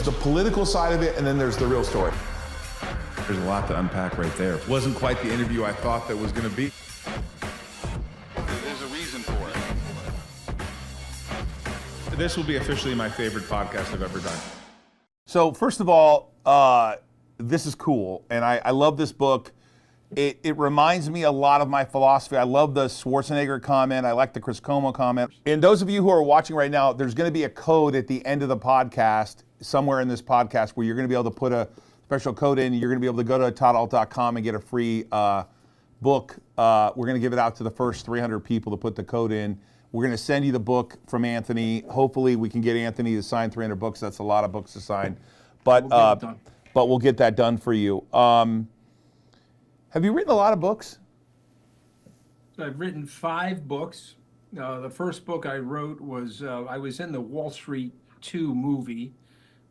the political side of it, and then there's the real story. There's a lot to unpack right there. It wasn't quite the interview I thought that was going to be. There's a reason for it. This will be officially my favorite podcast I've ever done. So first of all, this is cool, and I love this book. It reminds me a lot of my philosophy. I love the Schwarzenegger comment. I like the Chris Como comment. And those of you who are watching right now, there's going to be a code at the end of the podcast, somewhere in this podcast, where you're going to be able to put a special code in. You're going to be able to go to toddalt.com and get a free book. We're going to give it out to the first 300 people to put the code in. We're going to send you the book from Anthony. Hopefully we can get Anthony to sign 300 books. That's a lot of books to sign. But we'll get that done for you. Have you written a lot of books? I've written 5 books. The first book I wrote was, I was in the Wall Street 2 movie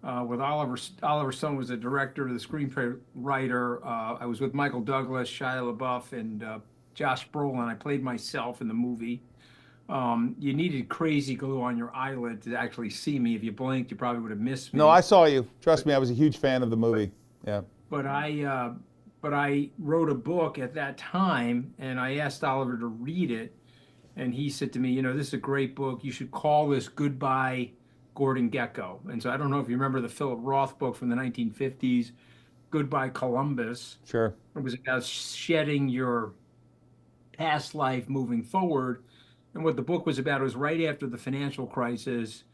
with Oliver Stone was the director, the screenplay writer. I was with Michael Douglas, Shia LaBeouf, and Josh Brolin. I played myself in the movie. You needed crazy glue on your eyelid to actually see me. If you blinked, you probably would have missed me. No, I saw you. Trust me, I was a huge fan of the movie. Yeah. But I wrote a book at that time, and I asked Oliver to read it, and he said to me, you know, this is a great book. You should call this Goodbye Gordon Gekko. And so I don't know if you remember the Philip Roth book from the 1950s, Goodbye Columbus. Sure. It was about shedding your past life moving forward. And what the book was about, it was right after the financial crisis.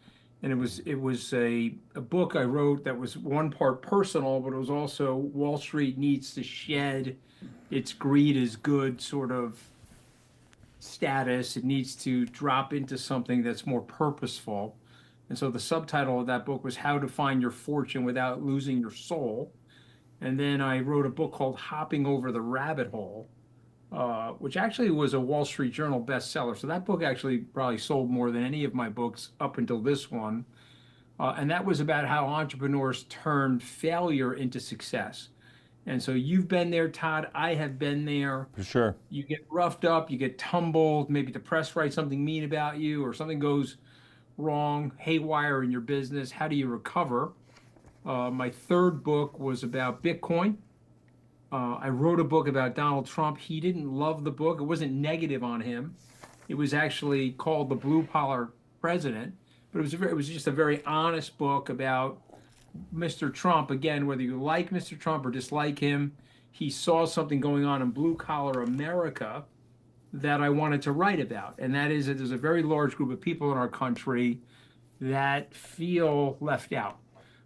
And it was a book I wrote that was one part personal, but it was also Wall Street needs to shed its greed is good sort of status. It needs to drop into something that's more purposeful. And so the subtitle of that book was How to Find Your Fortune Without Losing Your Soul. And then I wrote a book called Hopping Over the Rabbit Hole, which actually was a Wall Street Journal bestseller. So that book actually probably sold more than any of my books up until this one. And that was about how entrepreneurs turn failure into success. And so you've been there, Todd. I have been there. For sure. You get roughed up, you get tumbled, maybe the press writes something mean about you, or something goes wrong, haywire in your business. How do you recover? My third book was about Bitcoin. I wrote a book about Donald Trump. He didn't love the book. It wasn't negative on him. It was actually called The Blue Collar President. But it was just a very honest book about Mr. Trump. Again, whether you like Mr. Trump or dislike him, he saw something going on in blue collar America that I wanted to write about. And that is that there's a very large group of people in our country that feel left out.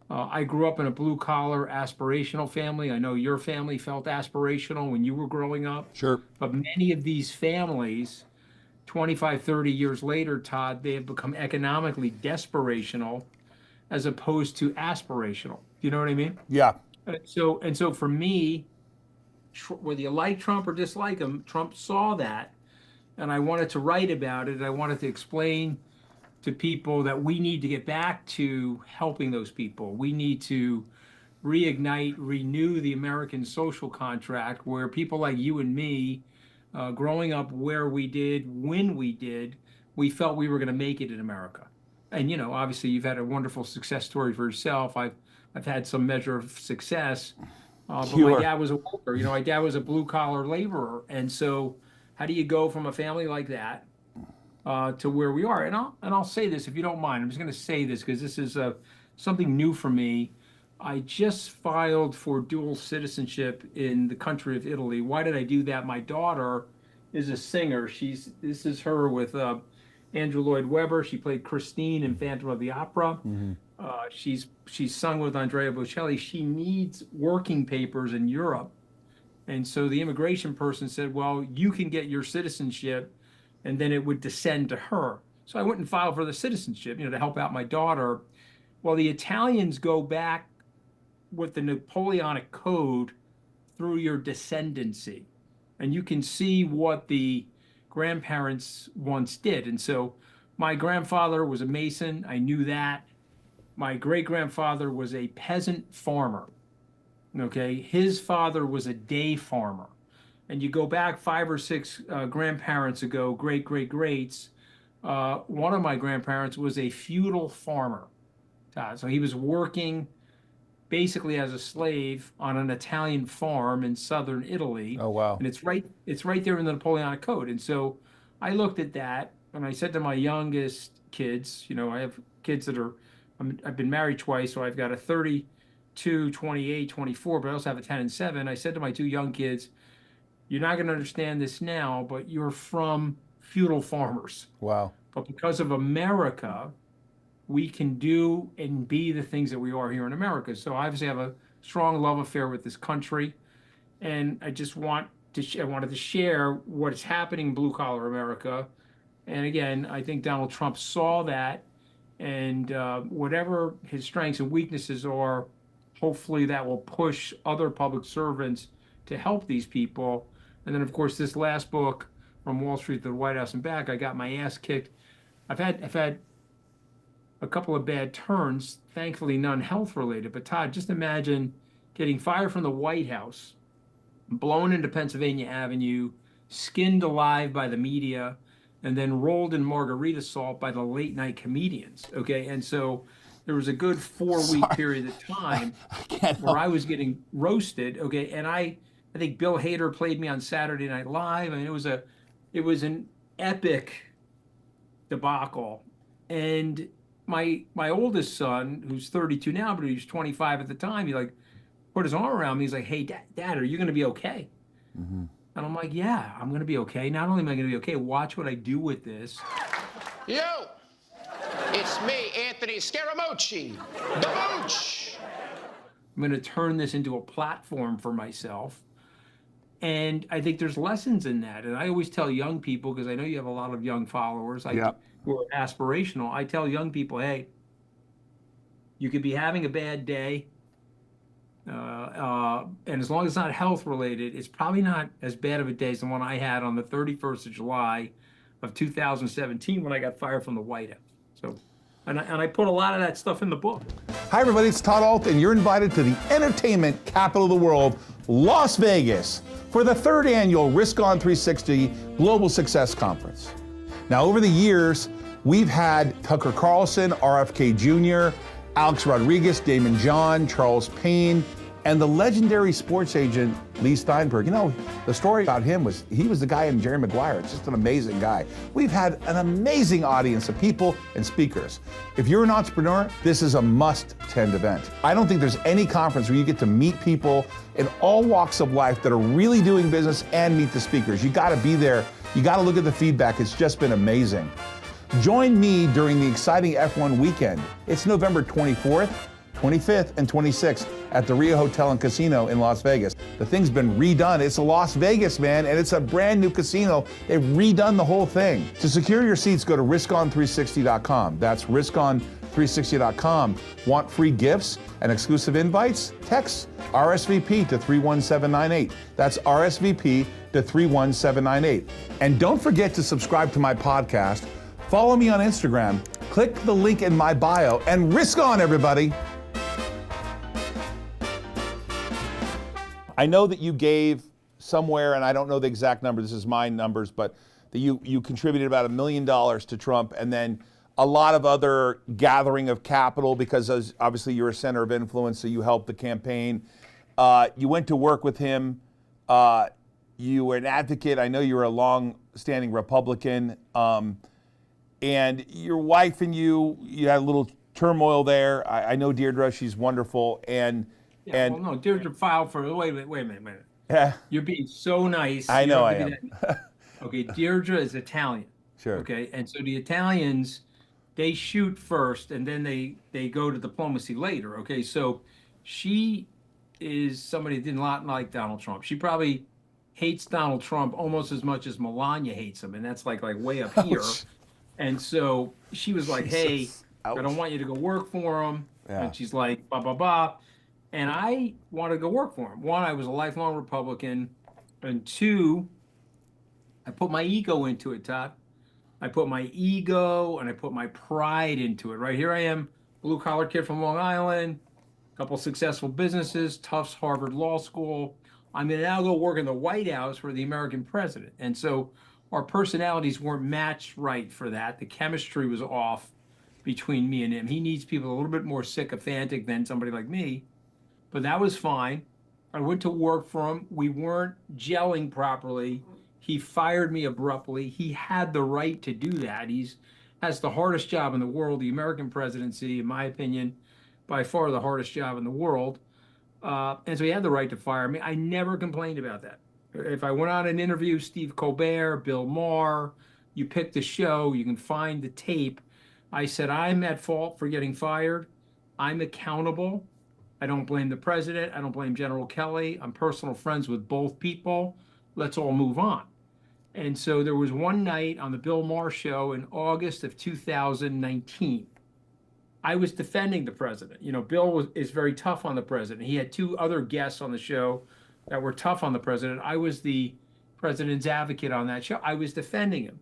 I grew up in a blue collar aspirational family. I know your family felt aspirational when you were growing up. Sure. But many of these families, 25, 30 years later, Todd, they have become economically desperational as opposed to aspirational. You know what I mean? Yeah. So for me, whether you like Trump or dislike him, Trump saw that, and I wanted to write about it. I wanted to explain to people that we need to get back to helping those people. We need to reignite, renew the American social contract where people like you and me, growing up where we did, when we did, we felt we were going to make it in America. And, you know, obviously you've had a wonderful success story for yourself. I've had some measure of success, but my dad was a worker. You know, my dad was a blue collar laborer. And so how do you go from a family like that to where we are? And I'll say this, if you don't mind. I'm just going to say this because this is something new for me. I just filed for dual citizenship in the country of Italy. Why did I do that? My daughter is a singer. This is her with Andrew Lloyd Webber. She played Christine in Phantom of the Opera. Mm-hmm. She's sung with Andrea Bocelli. She needs working papers in Europe. And so the immigration person said, well, you can get your citizenship, and then it would descend to her. So I went and filed for the citizenship, you know, to help out my daughter. Well, the Italians go back with the Napoleonic Code through your descendancy. And you can see what the grandparents once did. And so my grandfather was a Mason. I knew that. My great-grandfather was a peasant farmer. Okay, his father was a day farmer. And you go back 5 or 6 grandparents ago, great-great-greats, one of my grandparents was a feudal farmer. So he was working basically as a slave on an Italian farm in southern Italy. Oh, wow. And it's right there in the Napoleonic Code. And so I looked at that and I said to my youngest kids, I have kids that I've been married twice, so I've got a 32, 28, 24, but I also have a 10 and 7. I said to my two young kids, you're not going to understand this now, but you're from feudal farmers. Wow. But because of America, we can do and be the things that we are here in America. So I obviously have a strong love affair with this country, and I just wanted to share what is happening in blue collar America. And again, I think Donald Trump saw that, and whatever his strengths and weaknesses are, hopefully that will push other public servants to help these people. And then, of course, this last book, From Wall Street to the White House and Back, I got my ass kicked. I've had a couple of bad turns, thankfully none health related. But Todd, just imagine getting fired from the White House, blown into Pennsylvania Avenue, skinned alive by the media, and then rolled in margarita salt by the late night comedians. Okay. And so there was a good 4-week period of time where I was getting roasted. Okay. And I think Bill Hader played me on Saturday Night Live. I mean, it was an epic debacle. And my oldest son, who's 32 now, but he was 25 at the time, he like put his arm around me. He's like, hey, Dad, are you going to be okay? Mm-hmm. And I'm like, yeah, I'm going to be okay. Not only am I going to be okay, watch what I do with this. Yo, it's me, Anthony Scaramucci, the Mooch. I'm going to turn this into a platform for myself. And I think there's lessons in that. And I always tell young people, because I know you have a lot of young followers who are aspirational. I tell young people, hey, you could be having a bad day. And as long as it's not health related, it's probably not as bad of a day as the one I had on the 31st of July of 2017 when I got fired from the White House. So, and I put a lot of that stuff in the book. Hi, everybody. It's Todd Alt, and you're invited to the entertainment capital of the world, Las Vegas, for the 3rd annual Risk On 360 Global Success Conference. Now, over the years, we've had Tucker Carlson, RFK Jr., Alex Rodriguez, Damon John, Charles Payne, and the legendary sports agent Lee Steinberg. The story about him was he was the guy in Jerry Maguire. It's just an amazing guy. We've had an amazing audience of people and speakers. If you're an entrepreneur, this is a must-attend event. I don't think there's any conference where you get to meet people in all walks of life that are really doing business and meet the speakers. You gotta be there. You gotta look at the feedback. It's just been amazing. Join me during the exciting F1 weekend. It's November 24th, 25th, and 26th at the Rio Hotel and Casino in Las Vegas. The thing's been redone. It's a Las Vegas, man, and it's a brand new casino. They've redone the whole thing. To secure your seats, go to riskonthreesixty.com. That's riskonthreesixty.com. Want free gifts and exclusive invites? Text RSVP to 31798. That's RSVP to 31798. And don't forget to subscribe to my podcast. Follow me on Instagram, click the link in my bio, and risk on, everybody. I know that you gave somewhere, and I don't know the exact number, this is my numbers, but that you contributed about $1 million to Trump, and then a lot of other gathering of capital because obviously you're a center of influence, so you helped the campaign. You went to work with him. You were an advocate. I know you were a long-standing Republican. And your wife and you had a little turmoil there. I know Deirdre, she's wonderful. Well, no, Deirdre filed for, wait a minute. Yeah. You're being so nice. I know I am. Okay, Deirdre is Italian. Sure. Okay, and so the Italians, they shoot first and then they go to diplomacy later. Okay, so she is somebody that did not like Donald Trump. She probably hates Donald Trump almost as much as Melania hates him, and that's like way up here. And so she was like, hey, I don't want you to go work for him. Yeah. And she's like, blah, blah, blah. And I wanted to go work for him. One, I was a lifelong Republican. And two, I put my ego into it, Todd. I put my ego and I put my pride into it, right? Here I am, blue-collar kid from Long Island, a couple successful businesses, Tufts Harvard Law School. I'm going to now go work in the White House for the American president. And so our personalities weren't matched right for that. The chemistry was off between me and him. He needs people a little bit more sycophantic than somebody like me. but that was fine. I went to work for him. We weren't gelling properly. He fired me abruptly. He had the right to do that. He's has the hardest job in the world, the American presidency, in my opinion, by far the hardest job in the world. And so he had the right to fire me. I never complained about that. If I went on an interview, Steve Colbert, Bill Maher, you pick the show, you can find the tape. I said, I'm at fault for getting fired. I'm accountable. I don't blame the president. I don't blame General Kelly. I'm personal friends with both people. Let's all move on. And so there was one night on the Bill Maher show in August of 2019. I was defending the president. You know, Bill is very tough on the president. He had two other guests on the show that were tough on the president. I was the president's advocate on that show. I was defending him.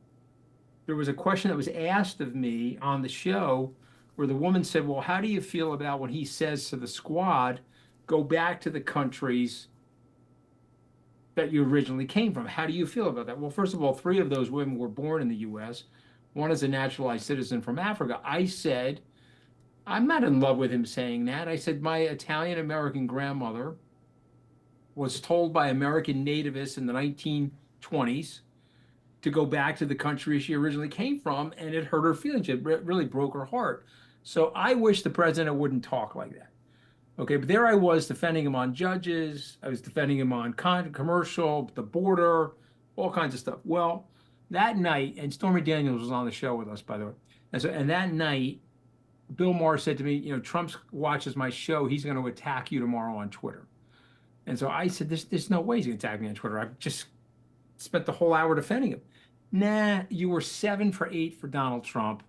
There was a question that was asked of me on the show where the woman said, well, how do you feel about when he says to the squad, go back to the countries that you originally came from? How do you feel about that? Well, first of all, 3 of those women were born in the U.S. One is a naturalized citizen from Africa. I said, I'm not in love with him saying that. I said, my Italian-American grandmother was told by American nativists in the 1920s to go back to the country she originally came from, and it hurt her feelings. It really broke her heart. So I wish the president wouldn't talk like that. Okay, but there I was defending him on judges. I was defending him on commercial, the border, all kinds of stuff. Well, that night, and Stormy Daniels was on the show with us, by the way. And that night, Bill Maher said to me, you know, Trump watches my show. He's going to attack you tomorrow on Twitter. And so I said, there's no way he's going to attack me on Twitter. I've just spent the whole hour defending him. Nah, you were 7 for 8 for Donald Trump.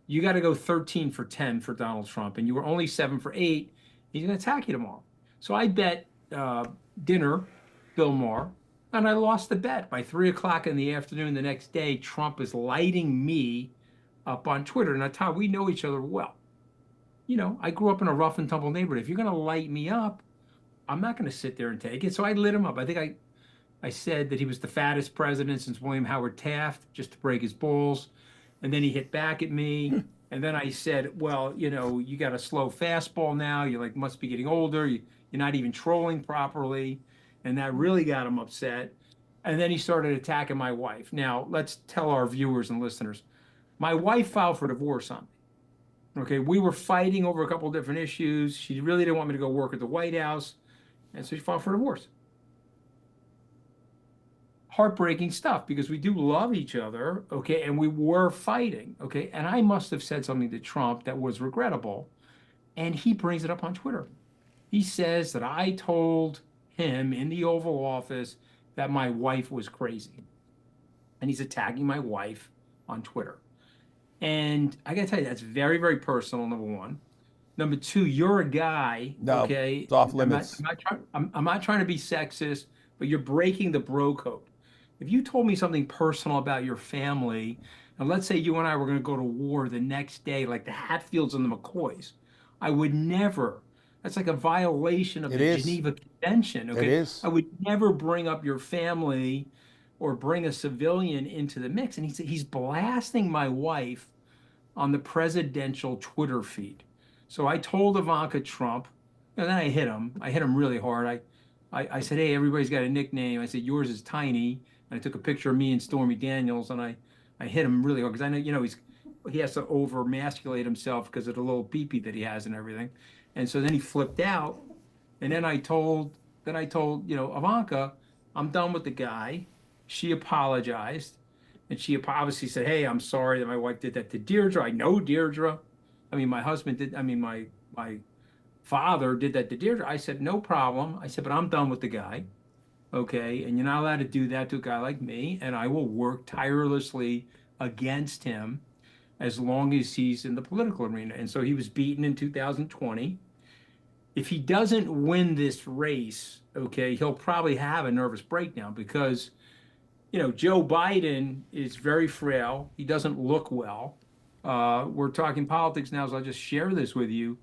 You got to go 13 for 10 for Donald Trump. And you were only 7 for 8. He's going to attack you tomorrow. So I bet dinner, Bill Maher, and I lost the bet. By 3 o'clock in the afternoon the next day, Trump is lighting me up on Twitter. Now, Todd, we know each other well. You know, I grew up in a rough and tumble neighborhood. If you're going to light me up, I'm not going to sit there and take it. So I lit him up. I think I said that he was the fattest president since William Howard Taft, just to break his balls. And then he hit back at me. And then I said, well, you know, you got a slow fastball now. You like must be getting older. You're not even trolling properly. And that really got him upset. And then he started attacking my wife. Now, let's tell our viewers and listeners, my wife filed for divorce on me. Okay, we were fighting over a couple of different issues. She really didn't want me to go work at the White House. And so she filed for divorce. Heartbreaking stuff because we do love each other, okay, and we were fighting, okay, and I must have said something to Trump that was regrettable, and he brings it up on Twitter. He says that I told him in the Oval Office that my wife was crazy, and he's attacking my wife on Twitter. And I gotta tell you, that's very, very personal, number one. Number two, you're a guy, No, okay? it's off limits. I'm not trying to be sexist, but you're breaking the bro code. If you told me something personal about your family, and let's say you and I were going to go to war the next day, like the Hatfields and the McCoys, I would never. That's like a violation of the Geneva Convention. Okay? It is. I would never bring up your family or bring a civilian into the mix. And he's blasting my wife on the presidential Twitter feed. So I told Ivanka Trump, and then I hit him. I hit him really hard. I said, hey, everybody's got a nickname. I said, yours is Tiny. And I took a picture of me and Stormy Daniels, and I hit him really hard because I know, you know, he has to over-masculate himself because of the little peepee that he has and everything. And so then he flipped out, and then I told, you know, Ivanka, I'm done with the guy. She apologized, and she obviously said, hey, I'm sorry that my wife did that to Deirdre. I know Deirdre. I mean, my husband did, I mean, my father did that to Deirdre. I said, no problem. I said, but I'm done with the guy. Okay, and you're not allowed to do that to a guy like me, and I will work tirelessly against him as long as he's in the political arena. And so he was beaten in 2020. If he doesn't win this race, okay, he'll probably have a nervous breakdown because, you know, Joe Biden is very frail. He doesn't look well. We're talking politics now, so I'll just share this with you.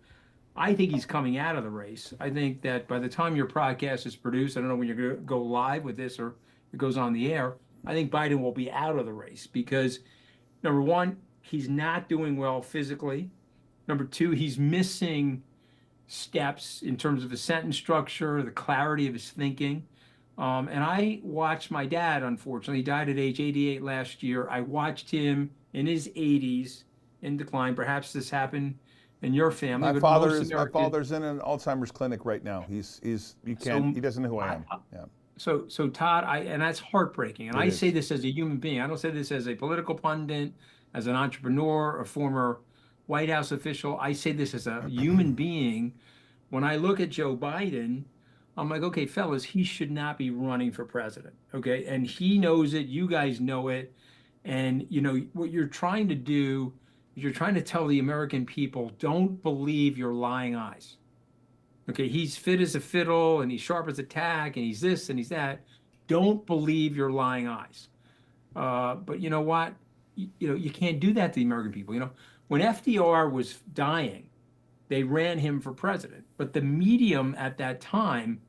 I think he's coming out of the race. I think that by the time your podcast is produced, I don't know when you're going to go live with this or it goes on the air, I think Biden will be out of the race because, number one, he's not doing well physically. Number two, he's missing steps in terms of his sentence structure, the clarity of his thinking. And I watched my dad, unfortunately, he died at age 88 last year. I watched him in his 80s in decline. Perhaps this happened in your family, but most My Americans. father's in an Alzheimer's clinic right now. He doesn't know who I am. Yeah. So Todd, and that's heartbreaking. And It I is. say this as a human being. I don't say this as a political pundit, as an entrepreneur, a former White House official. I say this as a human being. When I look at Joe Biden, I'm like, okay, fellas, he should not be running for president. Okay. And he knows it. You guys know it. And what you're trying to do is you're trying to tell the American people, don't believe your lying eyes. Okay, he's fit as a fiddle and he's sharp as a tack and he's this and he's that. Don't believe your lying eyes. But you know what? You can't do that to the American people. When FDR was dying, they ran him for president. But the medium at that time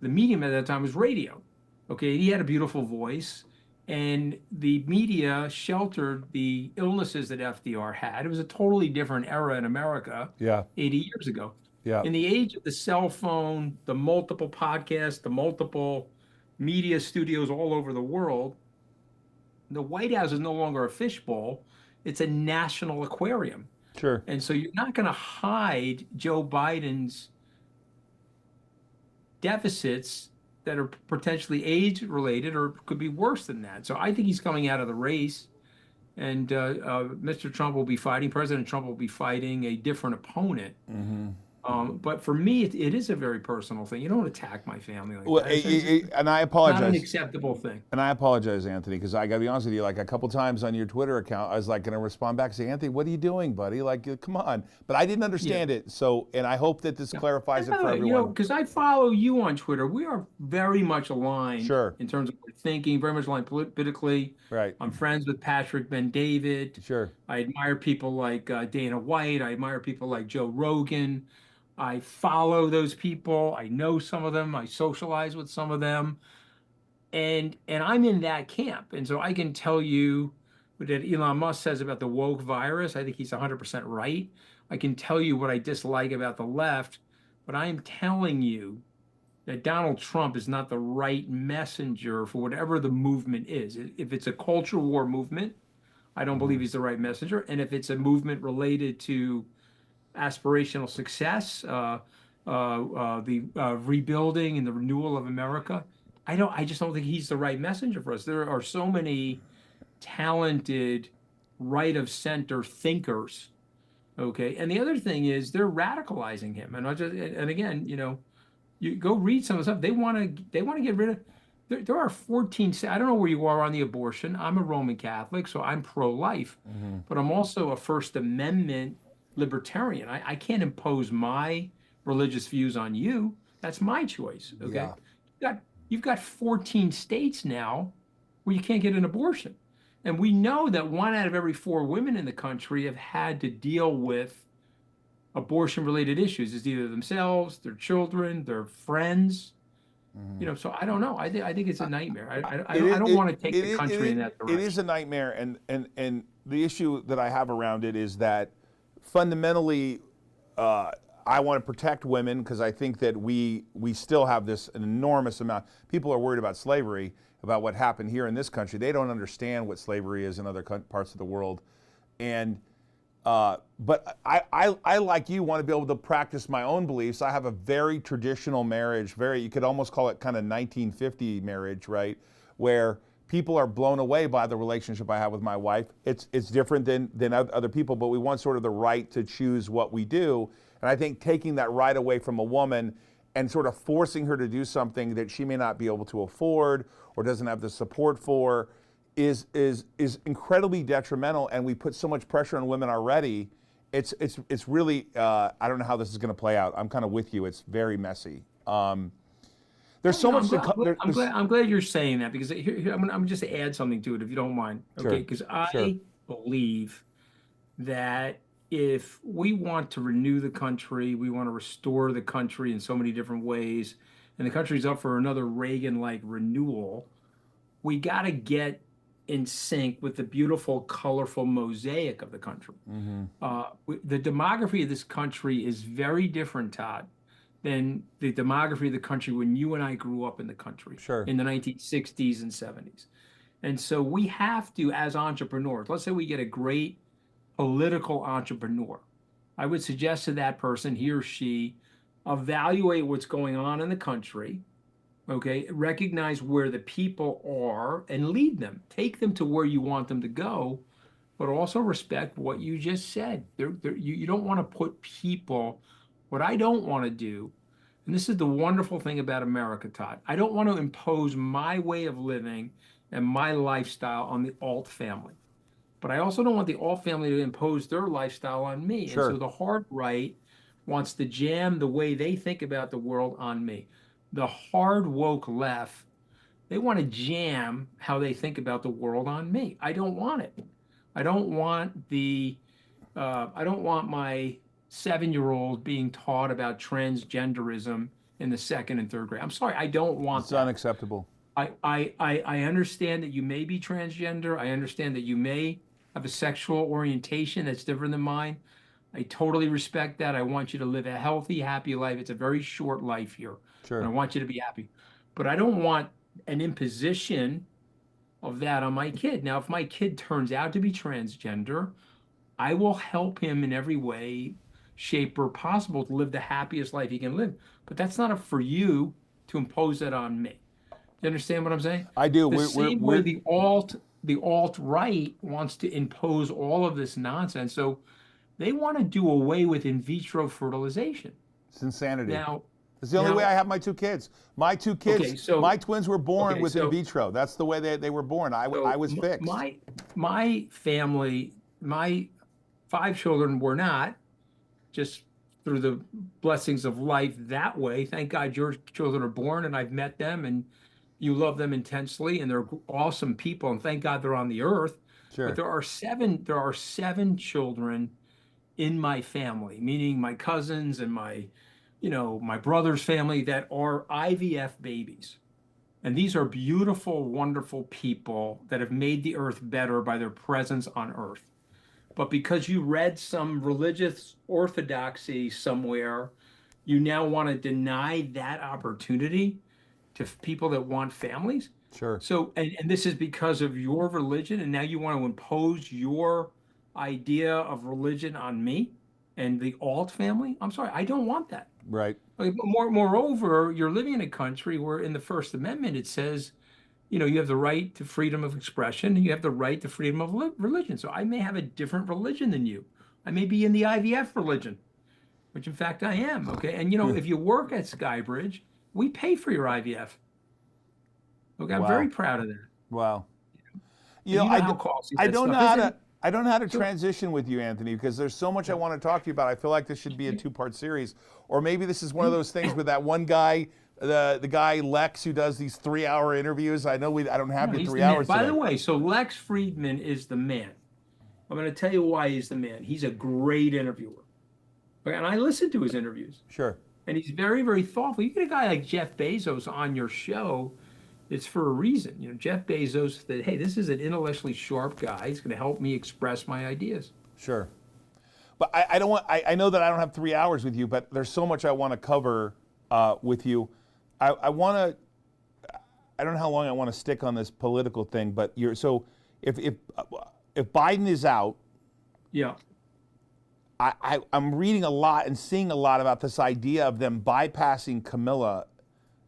was radio. Okay, he had a beautiful voice, and the media sheltered the illnesses that FDR had. It was a totally different era in America. Yeah. 80 years ago. Yeah. In the age of the cell phone, the multiple podcasts, the multiple media studios all over the world, the White House is no longer a fishbowl. It's a national aquarium. Sure. And so you're not going to hide Joe Biden's deficits that are potentially age related or could be worse than that. So I think he's coming out of the race. And Mr. Trump will be fighting, President Trump will be fighting a different opponent. Mm-hmm. But for me, it is a very personal thing. You don't attack my family like Well, that. and I It's apologize. not an acceptable thing. And I apologize, Anthony, because I got to be honest with you. Like a couple times on your Twitter account, I was like going to respond back and say, Anthony, what are you doing, buddy? Like, come on. But I didn't understand it. So, and I hope that this clarifies it for everyone. Because I follow you on Twitter. We are very much aligned Sure. in terms of our thinking, very much aligned politically. Right. I'm friends with Patrick Ben-David. Sure. I admire people like Dana White. I admire people like Joe Rogan. I follow those people. I know some of them. I socialize with some of them. And I'm in that camp. And so I can tell you what Elon Musk says about the woke virus. I think he's 100% right. I can tell you what I dislike about the left, but I am telling you that Donald Trump is not the right messenger for whatever the movement is. If it's a culture war movement, I don't believe he's the right messenger. And if it's a movement related to aspirational success, the rebuilding and the renewal of America, I just don't think he's the right messenger for us. There are so many talented right of center thinkers. Okay. And the other thing is they're radicalizing him. And again, you go read some of the stuff. They want to get rid of. There are 14. I don't know where you are on the abortion. I'm a Roman Catholic, so I'm pro-life, but I'm also a First Amendment libertarian. I can't impose my religious views on you. That's my choice. Okay. Yeah. You've got 14 states now where you can't get an abortion. And we know that 1 out of every 4 women in the country have had to deal with abortion-related issues. It's either themselves, their children, their friends. So I don't know. I think it's a nightmare. I don't want to take the country in that direction. It is a nightmare, and the issue that I have around it is that fundamentally, I want to protect women because I think that we still have this enormous amount. People are worried about slavery, about what happened here in this country. They don't understand what slavery is in other parts of the world, and but I like you want to be able to practice my own beliefs. I have a very traditional marriage, you could almost call it kind of 1950 marriage, right, where people are blown away by the relationship I have with my wife. It's different than other people, but we want sort of the right to choose what we do. And I think taking that right away from a woman and sort of forcing her to do something that she may not be able to afford or doesn't have the support for is incredibly detrimental. And we put so much pressure on women already. It's really I don't know how this is going to play out. I'm kind of with you. It's very messy. There's so much I'm glad you're saying that, because here, I'm just to add something to it, if you don't mind. Okay, because I believe that if we want to renew the country, we want to restore the country in so many different ways, and the country's up for another Reagan-like renewal, we got to get in sync with the beautiful, colorful mosaic of the country. The demography of this country is very different, Todd, than the demography of the country when you and I grew up in the country Sure. in the 1960s and 70s. And so we have to, as entrepreneurs, let's say we get a great political entrepreneur. I would suggest to that person, he or she, evaluate what's going on in the country, okay? Recognize where the people are and lead them. Take them to where you want them to go, but also respect what you just said. You don't want to put people, what I don't want to do, and this is the wonderful thing about America, Todd, I don't want to impose my way of living and my lifestyle on the alt family. But I also don't want the alt family to impose their lifestyle on me. Sure. And so the hard right wants to jam the way they think about the world on me. The hard woke left, they want to jam how they think about the world on me. I don't want it. I don't want I don't want my 7-year-old being taught about transgenderism in the 2nd and 3rd grade. I'm sorry, I don't want It's that. unacceptable. I understand that you may be transgender. I understand that you may have a sexual orientation that's different than mine. I totally respect that. I want you to live a healthy, happy life. It's a very short life here. Sure. And I want you to be happy. But I don't want an imposition of that on my kid. Now, if my kid turns out to be transgender, I will help him in every way, shape, or possible to live the happiest life he can live. But that's not up for you to impose that on me. You understand what I'm saying? I do. The same way the alt-right wants to impose all of this nonsense. So they want to do away with in vitro fertilization. It's insanity. Now, it's the only way I have my 2 kids. My 2 kids, Okay, so- my twins were born okay, with in so- vitro. That's the way they were born. I was fixed. My family, my 5 children were not, just through the blessings of life that way. Thank God your children are born and I've met them and you love them intensely and they're awesome people and thank God they're on the earth. Sure. But there are 7 children in my family, meaning my cousins and my brother's family that are IVF babies. And these are beautiful, wonderful people that have made the earth better by their presence on earth. But because you read some religious orthodoxy somewhere, you now want to deny that opportunity to people that want families. Sure. So, and this is because of your religion, and now you want to impose your idea of religion on me and the alt family? I'm sorry, I don't want that. Right. Okay, moreover, you're living in a country where in the First Amendment it says, you have the right to freedom of expression and you have the right to freedom of religion. So I may have a different religion than you. I may be in the IVF religion, which in fact I am. Okay. And if you work at Skybridge, we pay for your IVF. Okay. I'm Wow. very proud of that. Wow. You know I how don't costly I that don't know stuff how is. to. I don't know how to transition with you, Anthony, because there's so much I want to talk to you about. I feel like this should be a 2-part series, or maybe this is one of those things with that one guy, the guy Lex, who does these 3-hour interviews. I know I don't have No, you he's 3 the man. hours. By today. the way, so Lex Friedman is the man. I'm going to tell you why he's the man. He's a great interviewer. Okay, and I listen to his interviews. Sure. And he's very, very thoughtful. You get a guy like Jeff Bezos on your show, it's for a reason. Jeff Bezos said, hey, this is an intellectually sharp guy. He's going to help me express my ideas. Sure. But I don't want. I know that I don't have 3 hours with you, but there's so much I want to cover with you. I want to. I don't know how long I want to stick on this political thing, but if Biden is out, Yeah. I'm reading a lot and seeing a lot about this idea of them bypassing Camilla.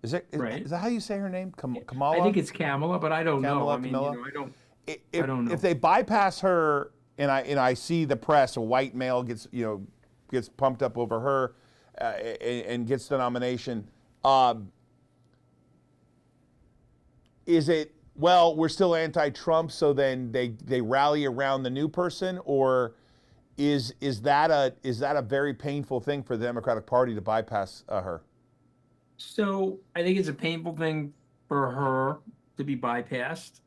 Is Right. that how you say her name? Kamala? I think it's Kamala, but I don't know. Kamala, I mean, Camilla? I don't. If, I don't know. if they bypass her, and I see the press, a white male gets pumped up over her, and gets the nomination. Is it we're still anti-Trump, so then they rally around the new person, or is that a very painful thing for the Democratic Party to bypass her? So I think it's a painful thing for her to be bypassed.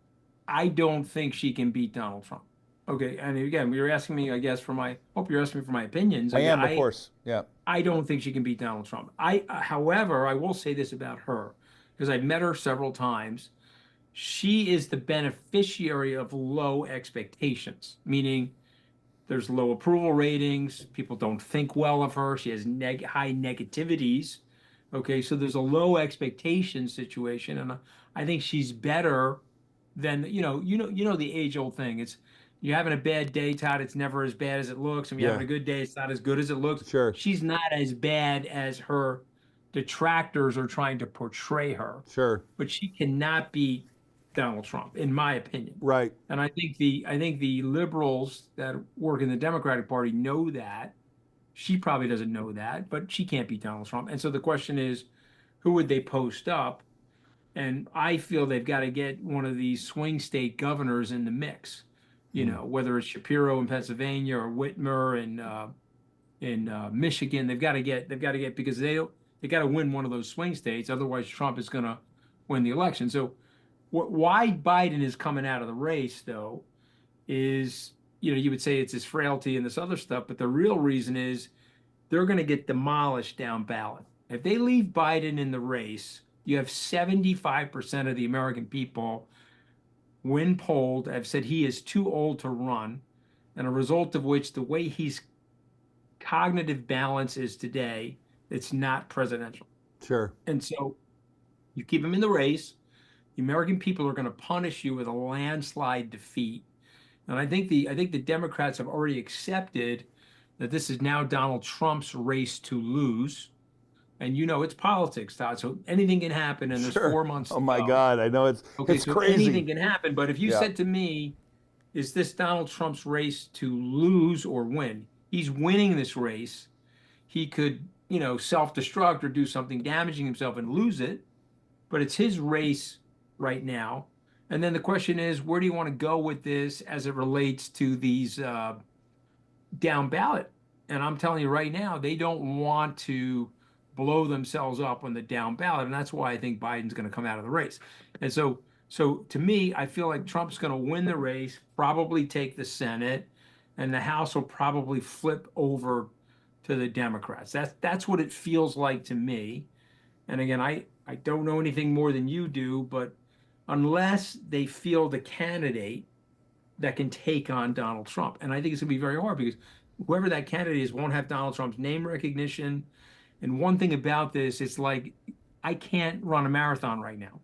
I don't think she can beat Donald Trump. Okay, and again, you're asking me, I guess, hope you're asking me for my opinions. I Again, am, of course. Yeah. I don't think she can beat Donald Trump. However, I will say this about her, because I've met her several times. she is the beneficiary of low expectations, meaning there's low approval ratings. People don't think well of her. She has high negativities. Okay, so there's a low expectation situation, and I think she's better than the age-old thing. It's you're having a bad day, Todd. It's never as bad as it looks. And you're Yeah. having a good day, it's not as good as it looks. Sure. She's not as bad as her detractors are trying to portray her. Sure. But she cannot beat Donald Trump, in my opinion. Right. And I think the liberals that work in the Democratic Party know that. She probably doesn't know that, but she can't beat Donald Trump. And so the question is, who would they post up? And I feel they've got to get one of these swing state governors in the mix. Whether it's Shapiro in Pennsylvania or Whitmer in Michigan, they've got to get because they got to win one of those swing states. Otherwise, Trump is going to win the election. So why Biden is coming out of the race, though, is, you would say it's his frailty and this other stuff, but the real reason is they're going to get demolished down ballot. If they leave Biden in the race, you have 75% of the American people, when polled, have said he is too old to run, and a result of which the way his cognitive balance is today, it's not presidential. Sure. And so you keep him in the race, the American people are going to punish you with a landslide defeat. And I think the Democrats have already accepted that this is now Donald Trump's race to lose. And it's politics, Todd. So anything can happen, and there's Sure. 4 months to Oh my go. God, I know it's So crazy. anything can happen. But if you said to me, is this Donald Trump's race to lose or win? He's winning this race. He could, self-destruct or do something damaging himself and lose it. But it's his race right now. And then the question is, where do you want to go with this as it relates to these down ballot? And I'm telling you right now, they don't want to blow themselves up on the down ballot. And that's why I think Biden's going to come out of the race. And so to me, I feel like Trump's going to win the race, probably take the Senate, and the House will probably flip over to the Democrats. That's what it feels like to me. And again, I don't know anything more than you do, but unless they field a candidate that can take on Donald Trump. And I think it's going to be very hard because whoever that candidate is won't have Donald Trump's name recognition. And one thing about this, it's like I can't run a marathon right now.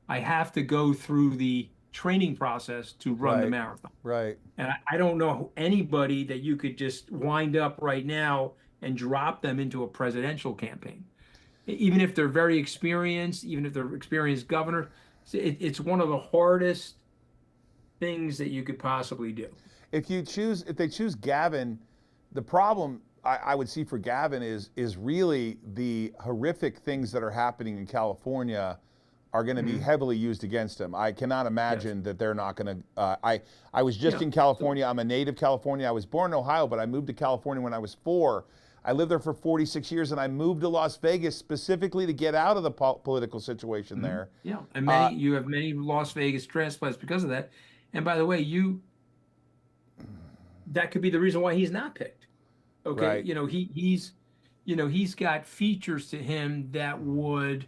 I have to go through the training process to run the marathon. Right. And I don't know anybody that you could just wind up right now and drop them into a presidential campaign. Even if they're very experienced, even if they're experienced governor, it's one of the hardest things that you could possibly do. If they choose Gavin, the problem I would see for Gavin is really the horrific things that are happening in California are going to be heavily used against him. I cannot imagine that they're not going to. I was just in California. I'm a native California. I was born in Ohio, but I moved to California when I was 4. I lived there for 46 years, and I moved to Las Vegas specifically to get out of the political situation there. Yeah, and you have many Las Vegas transplants because of that. And by the way, that could be the reason why he's not picked. Okay, Right. he's got features to him that would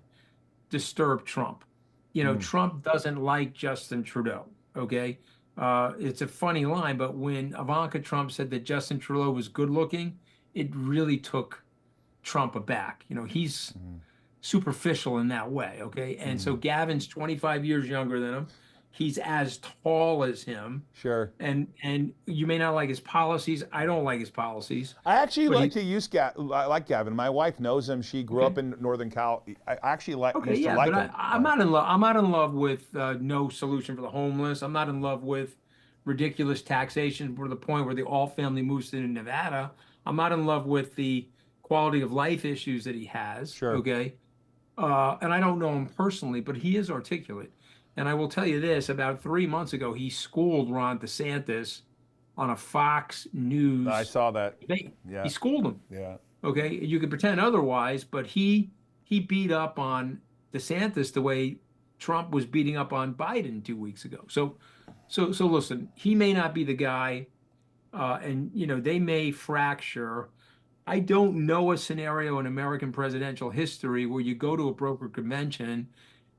disturb Trump. Trump doesn't like Justin Trudeau. Okay, it's a funny line, but when Ivanka Trump said that Justin Trudeau was good looking, it really took Trump aback. He's superficial in that way. Okay, and so Gavin's 25 years younger than him. He's as tall as him. Sure. And you may not like his policies. I don't like his policies. I actually I like Gavin. My wife knows him. She grew up in Northern Cal. I actually used to like him. I'm not in love. I'm not in love with no solution for the homeless. I'm not in love with ridiculous taxation to the point where the all family moves to Nevada. I'm not in love with the quality of life issues that he has. Sure. Okay. And I don't know him personally, but he is articulate. And I will tell you this, about 3 months ago, he schooled Ron DeSantis on a Fox News I saw that. debate. Yeah. He schooled him. Yeah. Okay. You could pretend otherwise, but he beat up on DeSantis the way Trump was beating up on Biden 2 weeks ago. So listen, he may not be the guy, and they may fracture. I don't know a scenario in American presidential history where you go to a broker convention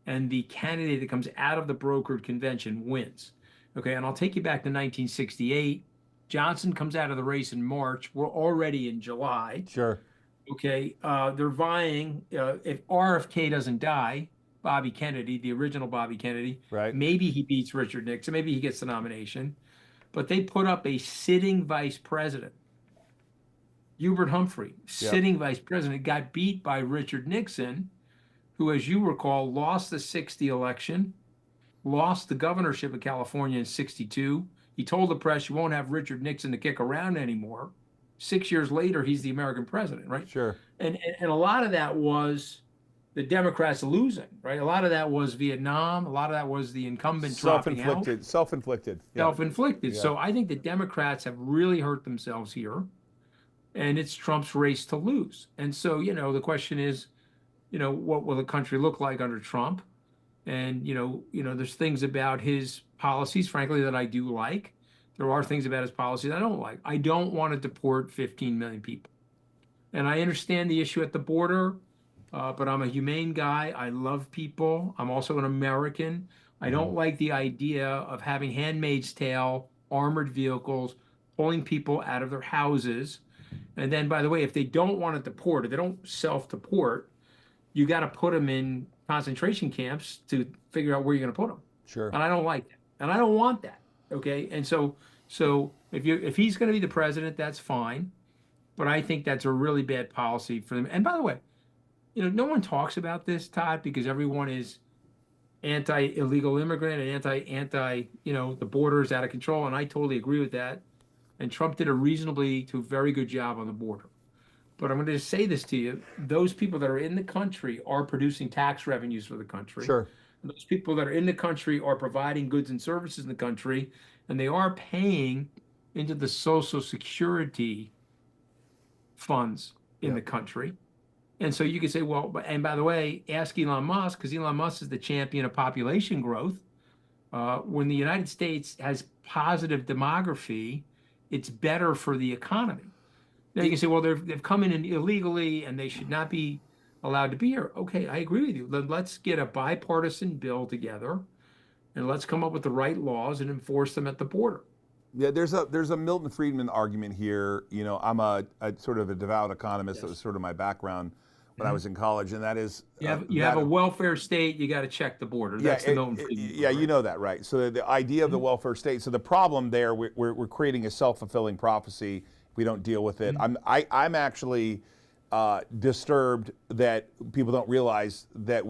and the candidate that comes out of the brokered convention wins. Okay, and I'll take you back to 1968. Johnson comes out of the race in March. We're already in July. Sure. Okay, they're vying. If RFK doesn't die, Bobby Kennedy, the original Bobby Kennedy, Right. maybe he beats Richard Nixon. Maybe he gets the nomination. But they put up a sitting vice president. Hubert Humphrey, sitting vice president, got beat by Richard Nixon, who, as you recall, lost the 60 election, lost the governorship of California in 62. He told the press, you won't have Richard Nixon to kick around anymore. 6 years later, he's the American president, right? Sure. And a lot of that was the Democrats losing, right? A lot of that was Vietnam. A lot of that was the incumbent dropping out. Self-inflicted. Self-inflicted. Yeah. Self-inflicted. Yeah. So I think the Democrats have really hurt themselves here, and it's Trump's race to lose. And so, the question is, what will the country look like under Trump? And, there's things about his policies, frankly, that I do like. There are things about his policies I don't like. I don't want to deport 15 million people. And I understand the issue at the border, but I'm a humane guy. I love people. I'm also an American. I don't like the idea of having Handmaid's Tale, armored vehicles, pulling people out of their houses. And then, by the way, if they don't want to deport, if they don't self-deport, you got to put them in concentration camps to figure out where you're going to put them. Sure. And I don't like that. And I don't want that. Okay. And so if he's going to be the president, that's fine. But I think that's a really bad policy for them. And by the way, no one talks about this, Todd, because everyone is anti-illegal immigrant and anti, the border is out of control. And I totally agree with that. And Trump did a very good job on the border. But I'm going to just say this to you. Those people that are in the country are producing tax revenues for the country. Sure. Those people that are in the country are providing goods and services in the country, and they are paying into the Social Security funds in the country. And so you could say, well, and by the way, ask Elon Musk, because Elon Musk is the champion of population growth. When the United States has positive demography, it's better for the economy. Now you can say, well, they've come in illegally and they should not be allowed to be here. Okay, I agree with you. Let's get a bipartisan bill together, and let's come up with the right laws and enforce them at the border. Yeah, there's a Milton Friedman argument here. I'm a sort of a devout economist. That was sort of my background when I was in college, and that is You have a welfare state, you got to check the border. That's the Milton Friedman. Yeah, right? you know that, right? So the idea of the welfare state. So the problem there, we're creating a self-fulfilling prophecy if we don't deal with it. I'm actually disturbed that people don't realize that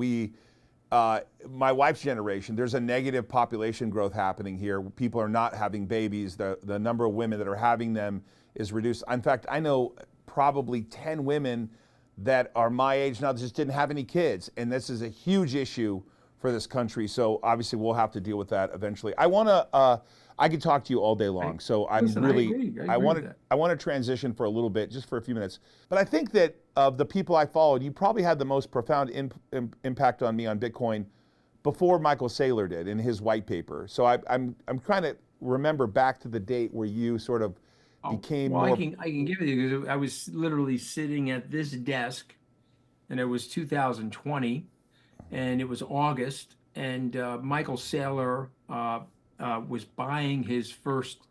my wife's generation, there's a negative population growth happening here. People are not having babies. The number of women that are having them is reduced. In fact, I know probably 10 women that are my age now that just didn't have any kids. And this is a huge issue for this country. So obviously we'll have to deal with that eventually. I could talk to you all day long. So I want to transition for a little bit, just for a few minutes. But I think that of the people I followed, you probably had the most profound impact on me on Bitcoin before Michael Saylor did in his white paper. So I'm trying to remember back to the date where you sort of became more. I can give it to you because I was literally sitting at this desk, and it was 2020, and it was August, and Michael Saylor was buying his first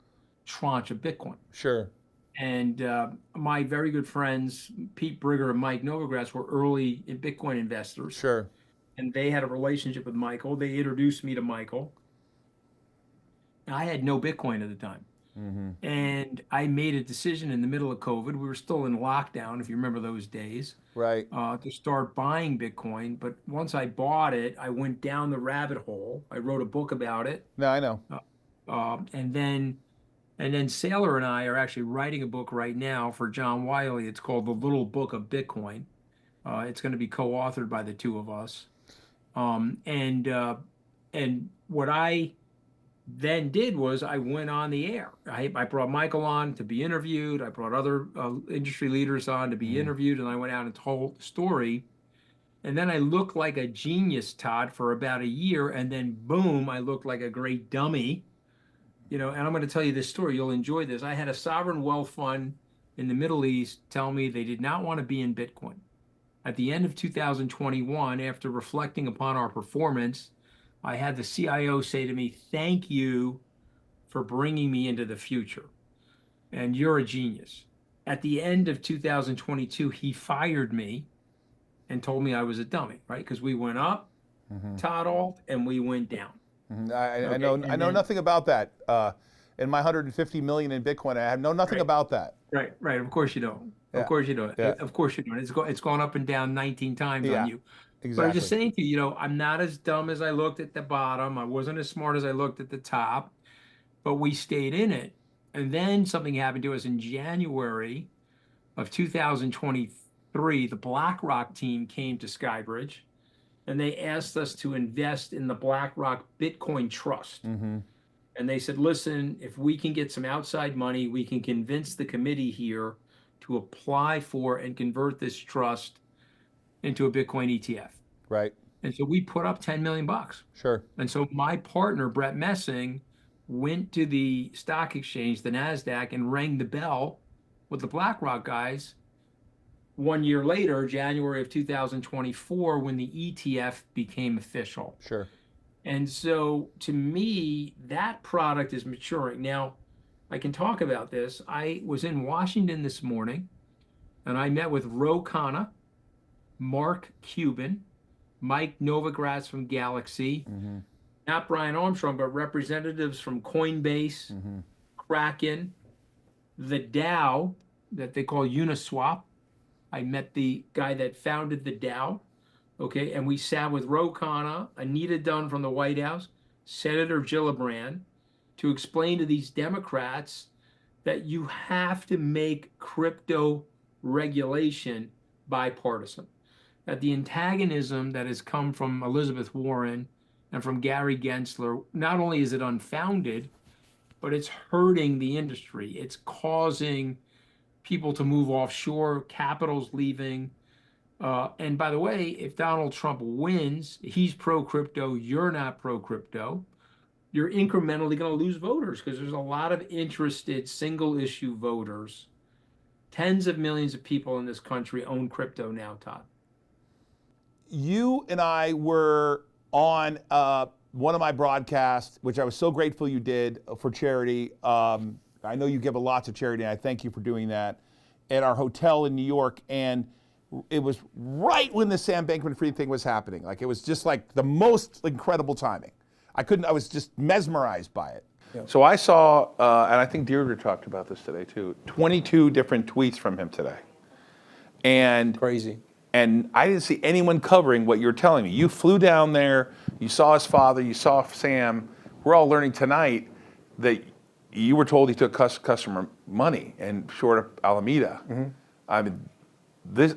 tranche of Bitcoin. Sure. And my very good friends, Pete Brigger and Mike Novogratz, were early Bitcoin investors. Sure. And they had a relationship with Michael. They introduced me to Michael. I had no Bitcoin at the time. Mm-hmm. And I made a decision in the middle of COVID. We were still in lockdown, if you remember those days. Right. To start buying Bitcoin. But once I bought it, I went down the rabbit hole. I wrote a book about it. No, I know. And then Saylor and I are actually writing a book right now for John Wiley. It's called The Little Book of Bitcoin. It's going to be co-authored by the two of us. And what I then did was I went on the air. I brought Michael on to be interviewed. I brought other industry leaders on to be interviewed, and I went out and told the story. And then I looked like a genius, Todd, for about a year, and then boom, I looked like a great dummy. And I'm going to tell you this story. You'll enjoy this. I had a sovereign wealth fund in the Middle East tell me they did not want to be in Bitcoin. At the end of 2021, after reflecting upon our performance, I had the CIO say to me, "Thank you for bringing me into the future. And you're a genius." At the end of 2022, he fired me and told me I was a dummy, right? Because we went up, Todd Alt, and we went down. I know nothing about that. In my 150 million in Bitcoin, I know nothing about that. Right, right. Of course you don't. Yeah. Of course you don't. Yeah. Of course you don't. It's gone up and down 19 times Yeah, on you. exactly. But I'm just saying to you, I'm not as dumb as I looked at the bottom. I wasn't as smart as I looked at the top, but we stayed in it. And then something happened to us in January of 2023. The BlackRock team came to Skybridge and they asked us to invest in the BlackRock Bitcoin Trust. And they said, listen, if we can get some outside money, we can convince the committee here to apply for and convert this trust into a Bitcoin ETF. Right. And so we put up 10 million bucks. Sure. And so my partner, Brett Messing, went to the stock exchange, the NASDAQ, and rang the bell with the BlackRock guys 1 year later, January of 2024, when the ETF became official. Sure. And so to me, that product is maturing. Now, I can talk about this. I was in Washington this morning, and I met with Ro Khanna, Mark Cuban, Mike Novogratz from Galaxy, not Brian Armstrong, but representatives from Coinbase, Kraken, the DAO that they call Uniswap. I met the guy that founded the DAO. Okay, and we sat with Ro Khanna, Anita Dunn from the White House, Senator Gillibrand, to explain to these Democrats that you have to make crypto regulation bipartisan. That the antagonism that has come from Elizabeth Warren and from Gary Gensler, not only is it unfounded, but it's hurting the industry. It's causing people to move offshore, capital's leaving. And by the way, if Donald Trump wins, he's pro-crypto, you're not pro-crypto, you're incrementally going to lose voters because there's a lot of interested single-issue voters. Tens of millions of people in this country own crypto now, Todd. You and I were on one of my broadcasts, which I was so grateful you did for charity. I know you give a lot to charity, and I thank you for doing that, at our hotel in New York. And it was right when the Sam Bankman-Fried thing was happening. Like, it was just like the most incredible timing. I was just mesmerized by it. Yeah. So I saw, and I think Deirdre talked about this today too, 22 different tweets from him today. And crazy. And I didn't see anyone covering what you're telling me. You flew down there, you saw his father, you saw Sam. We're all learning tonight that you were told he took customer money and short of Alameda. I mean,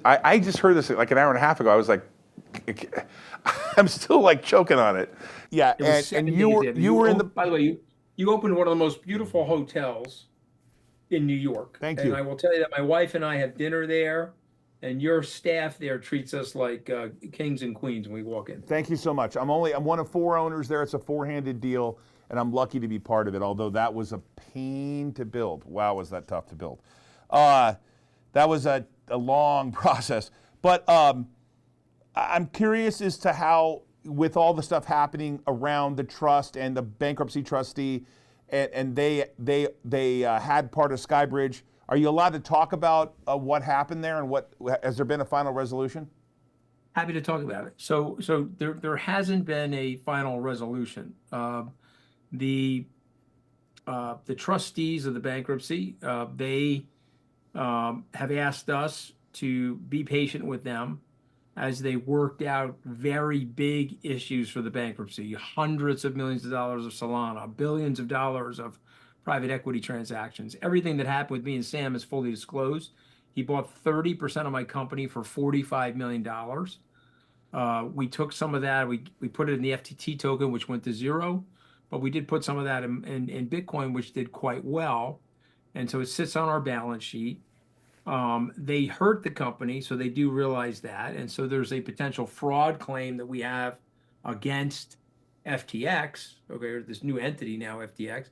I just heard this like an hour and a half ago. I was like, I'm still like choking on it. Yeah, and you were in the. By the way, you opened one of the most beautiful hotels in New York. Thank you. And I will tell you that my wife and I have dinner there, and your staff there treats us like kings and queens when we walk in. Thank you so much. I'm one of 4 owners there. It's a 4-handed deal, and I'm lucky to be part of it. Although that was a pain to build. Wow, was that tough to build? That was a long process. But I'm curious as to how, with all the stuff happening around the trust and the bankruptcy trustee, and they had part of Skybridge. Are you allowed to talk about what happened there, and has there been a final resolution? Happy to talk about it. So there hasn't been a final resolution. The trustees of the bankruptcy, they have asked us to be patient with them as they worked out very big issues for the bankruptcy, hundreds of millions of dollars of Solana, billions of dollars of private equity transactions. Everything that happened with me and Sam is fully disclosed. He bought 30% of my company for $45 million. We took some of that, we put it in the FTT token, which went to zero, but we did put some of that in Bitcoin, which did quite well. And so it sits on our balance sheet. They hurt the company, so they do realize that. And so there's a potential fraud claim that we have against FTX, okay, or this new entity now, FTX.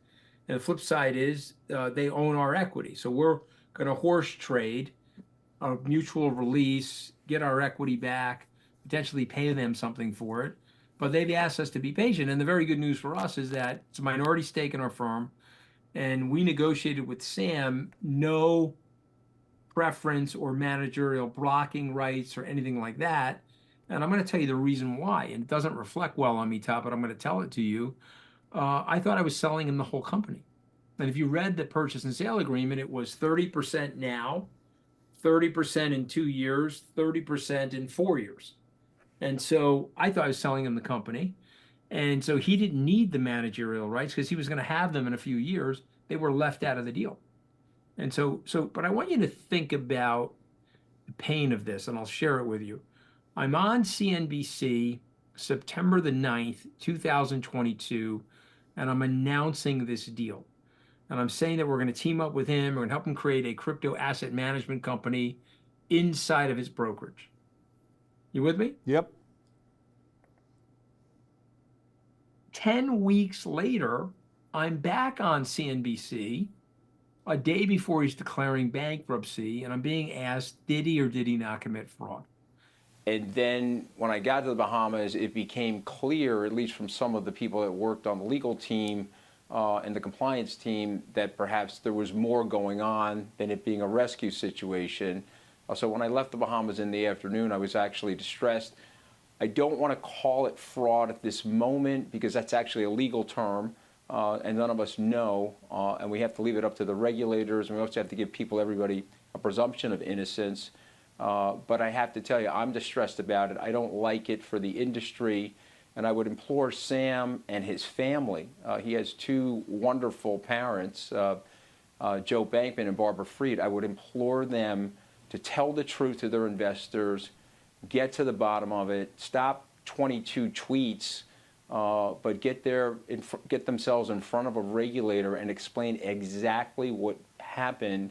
And the flip side is they own our equity. So we're going to horse trade a mutual release get our equity back, potentially pay them something for it. But they've asked us to be patient. And the very good news for us is that it's a minority stake in our firm. And we negotiated with Sam no preference or managerial blocking rights or anything like that. And I'm going to tell you the reason why. And it doesn't reflect well on me, Todd, but I'm going to tell it to you. I thought I was selling him the whole company. And if you read the purchase and sale agreement, it was 30% now, 30% in 2 years, 30% in 4 years. And so I thought I was selling him the company. And so he didn't need the managerial rights because he was going to have them in a few years. They were left out of the deal. And but I want you to think about the pain of this, and I'll share it with you. I'm on CNBC September the 9th, 2022, and I'm announcing this deal. And I'm saying that we're going to team up with him. We're going to help him create a crypto asset management company inside of his brokerage. You with me? Yep. 10 weeks later, I'm back on CNBC a day before he's declaring bankruptcy, and I'm being asked, did he or did he not commit fraud? And then when I got to the Bahamas, it became clear, at least from some of the people that worked on the legal team and the compliance team, that perhaps there was more going on than it being a rescue situation. So when I left the Bahamas in the afternoon, I was actually distressed. I don't want to call it fraud at this moment because that's actually a legal term, and none of us know, and we have to leave it up to the regulators, and we also have to give everybody a presumption of innocence. But I have to tell you, I'm distressed about it. I don't like it for the industry, and I would implore Sam and his family. He has two wonderful parents, Joe Bankman and Barbara Freed. I would implore them to tell the truth to their investors, get to the bottom of it, stop 22 tweets, but get themselves in front of a regulator and explain exactly what happened.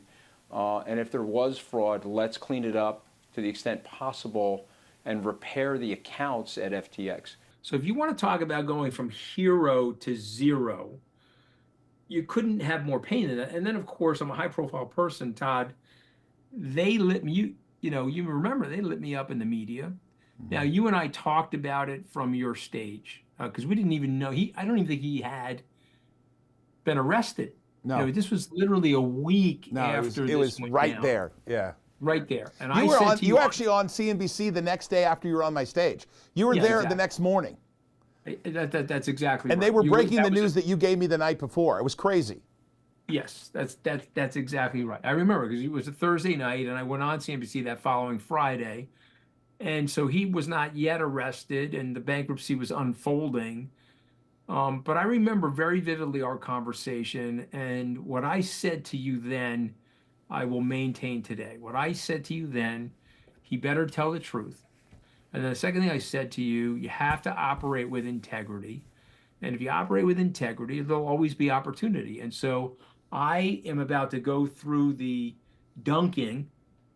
And if there was fraud, let's clean it up to the extent possible and repair the accounts at FTX. So if you want to talk about going from hero to zero, you couldn't have more pain than that. And then, of course, I'm a high-profile person, Todd. They lit me, you remember, they lit me up in the media. Mm-hmm. Now, you and I talked about it from your stage because we didn't even know. I don't even think he had been arrested. No. This was literally a week after it was went right down. there. Yeah. Right there. And you were actually on CNBC the next day after you were on my stage. You were there the next morning. That's exactly right. And they were breaking the news that you gave me the night before. It was crazy. Yes, that's exactly right. I remember because it was a Thursday night and I went on CNBC that following Friday. And so he was not yet arrested and the bankruptcy was unfolding. But I remember very vividly our conversation, and what I said to you then, I will maintain today. What I said to you then, he better tell the truth. And then the second thing I said to you, you have to operate with integrity. And if you operate with integrity, there'll always be opportunity. And so I am about to go through the dunking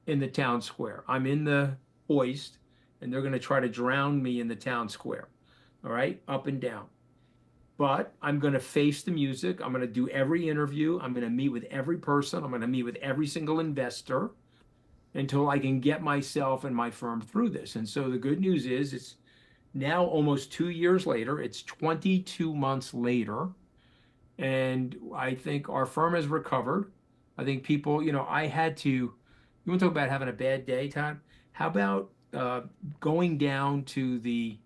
in the town square. I'm in the hoist, and they're going to try to drown me in the town square. All right, up and down. But I'm going to face the music. I'm going to do every interview. I'm going to meet with every person. I'm going to meet with every single investor until I can get myself and my firm through this. And so the good news is it's now almost 2 years later. It's 22 months later. And I think our firm has recovered. I think people, you want to talk about having a bad day, Todd? How about going down to the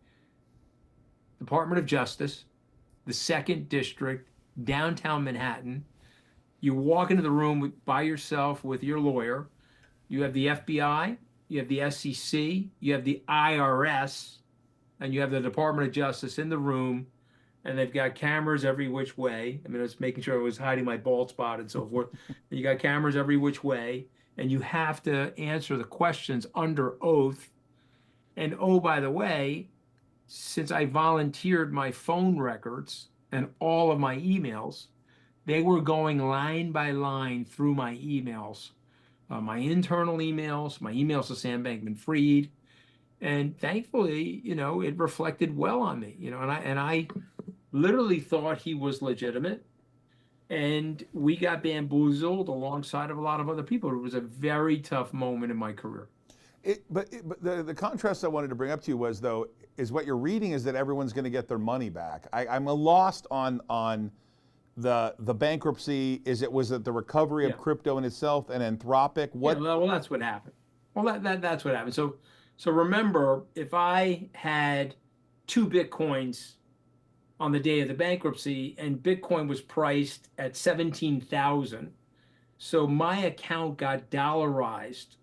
Department of Justice, the 2nd District, downtown Manhattan. You walk into the room by yourself with your lawyer. You have the FBI, you have the SEC, you have the IRS, and you have the Department of Justice in the room, and they've got cameras every which way. I mean, I was making sure I was hiding my bald spot and so forth. And you got cameras every which way, and you have to answer the questions under oath. And oh, by the way, since I volunteered my phone records and all of my emails, they were going line by line through my emails, my internal emails, my emails to Sam Bankman-Fried, and thankfully, it reflected well on me. And I literally thought he was legitimate, and we got bamboozled alongside of a lot of other people. It was a very tough moment in my career. But the contrast I wanted to bring up to you was, though, is what you're reading is that everyone's going to get their money back. I'm lost on the bankruptcy. Was it the recovery of crypto in itself and Anthropic? What? Yeah, well, that's what happened. Well, that's what happened. So remember, if I had 2 Bitcoins on the day of the bankruptcy and Bitcoin was priced at 17,000, so my account got dollarized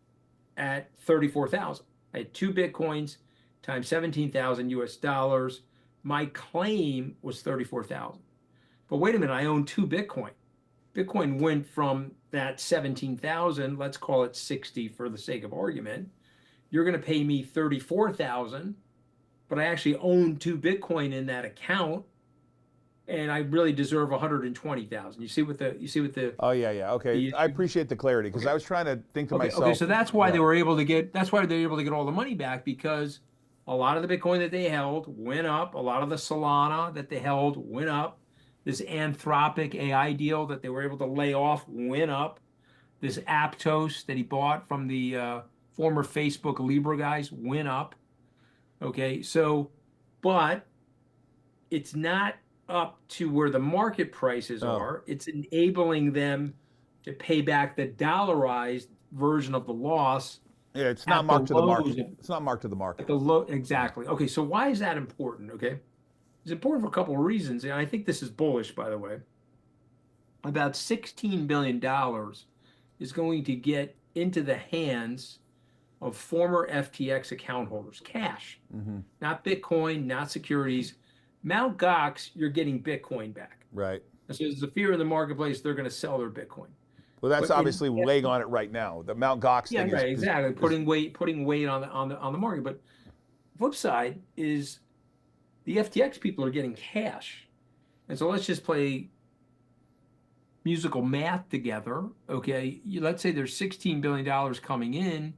at 34,000. I had 2 Bitcoins times 17,000 US dollars. My claim was 34,000. But wait a minute, I own 2 Bitcoin. Bitcoin went from that 17,000, let's call it 60 for the sake of argument. You're going to pay me 34,000, but I actually own 2 Bitcoin in that account, and I really deserve 120,000. You see what the Oh yeah. Okay, I appreciate the clarity because I was trying to think to myself. Okay, so that's why they were able to get. That's why they were able to get all the money back, because a lot of the Bitcoin that they held went up. A lot of the Solana that they held went up. This Anthropic AI deal that they were able to lay off went up. This Aptos that he bought from the former Facebook Libra guys went up. Okay, so, but it's not up to where the market prices are. It's enabling them to pay back the dollarized version of the loss. Yeah, it's not marked to the market. It's not marked to the market. At the low, exactly. Okay, so why is that important? Okay, it's important for a couple of reasons, and I think this is bullish, by the way. About $16 billion is going to get into the hands of former FTX account holders, cash, not Bitcoin, not securities. Mt. Gox, you're getting Bitcoin back. Right. And so there's a fear in the marketplace they're going to sell their Bitcoin. Well, that's obviously weighing on it right now. The Mt. Gox Yeah, thing right, is exactly. Putting weight on the market. But flip side is the FTX people are getting cash. And so let's just play musical math together. Okay, let's say there's $16 billion coming in.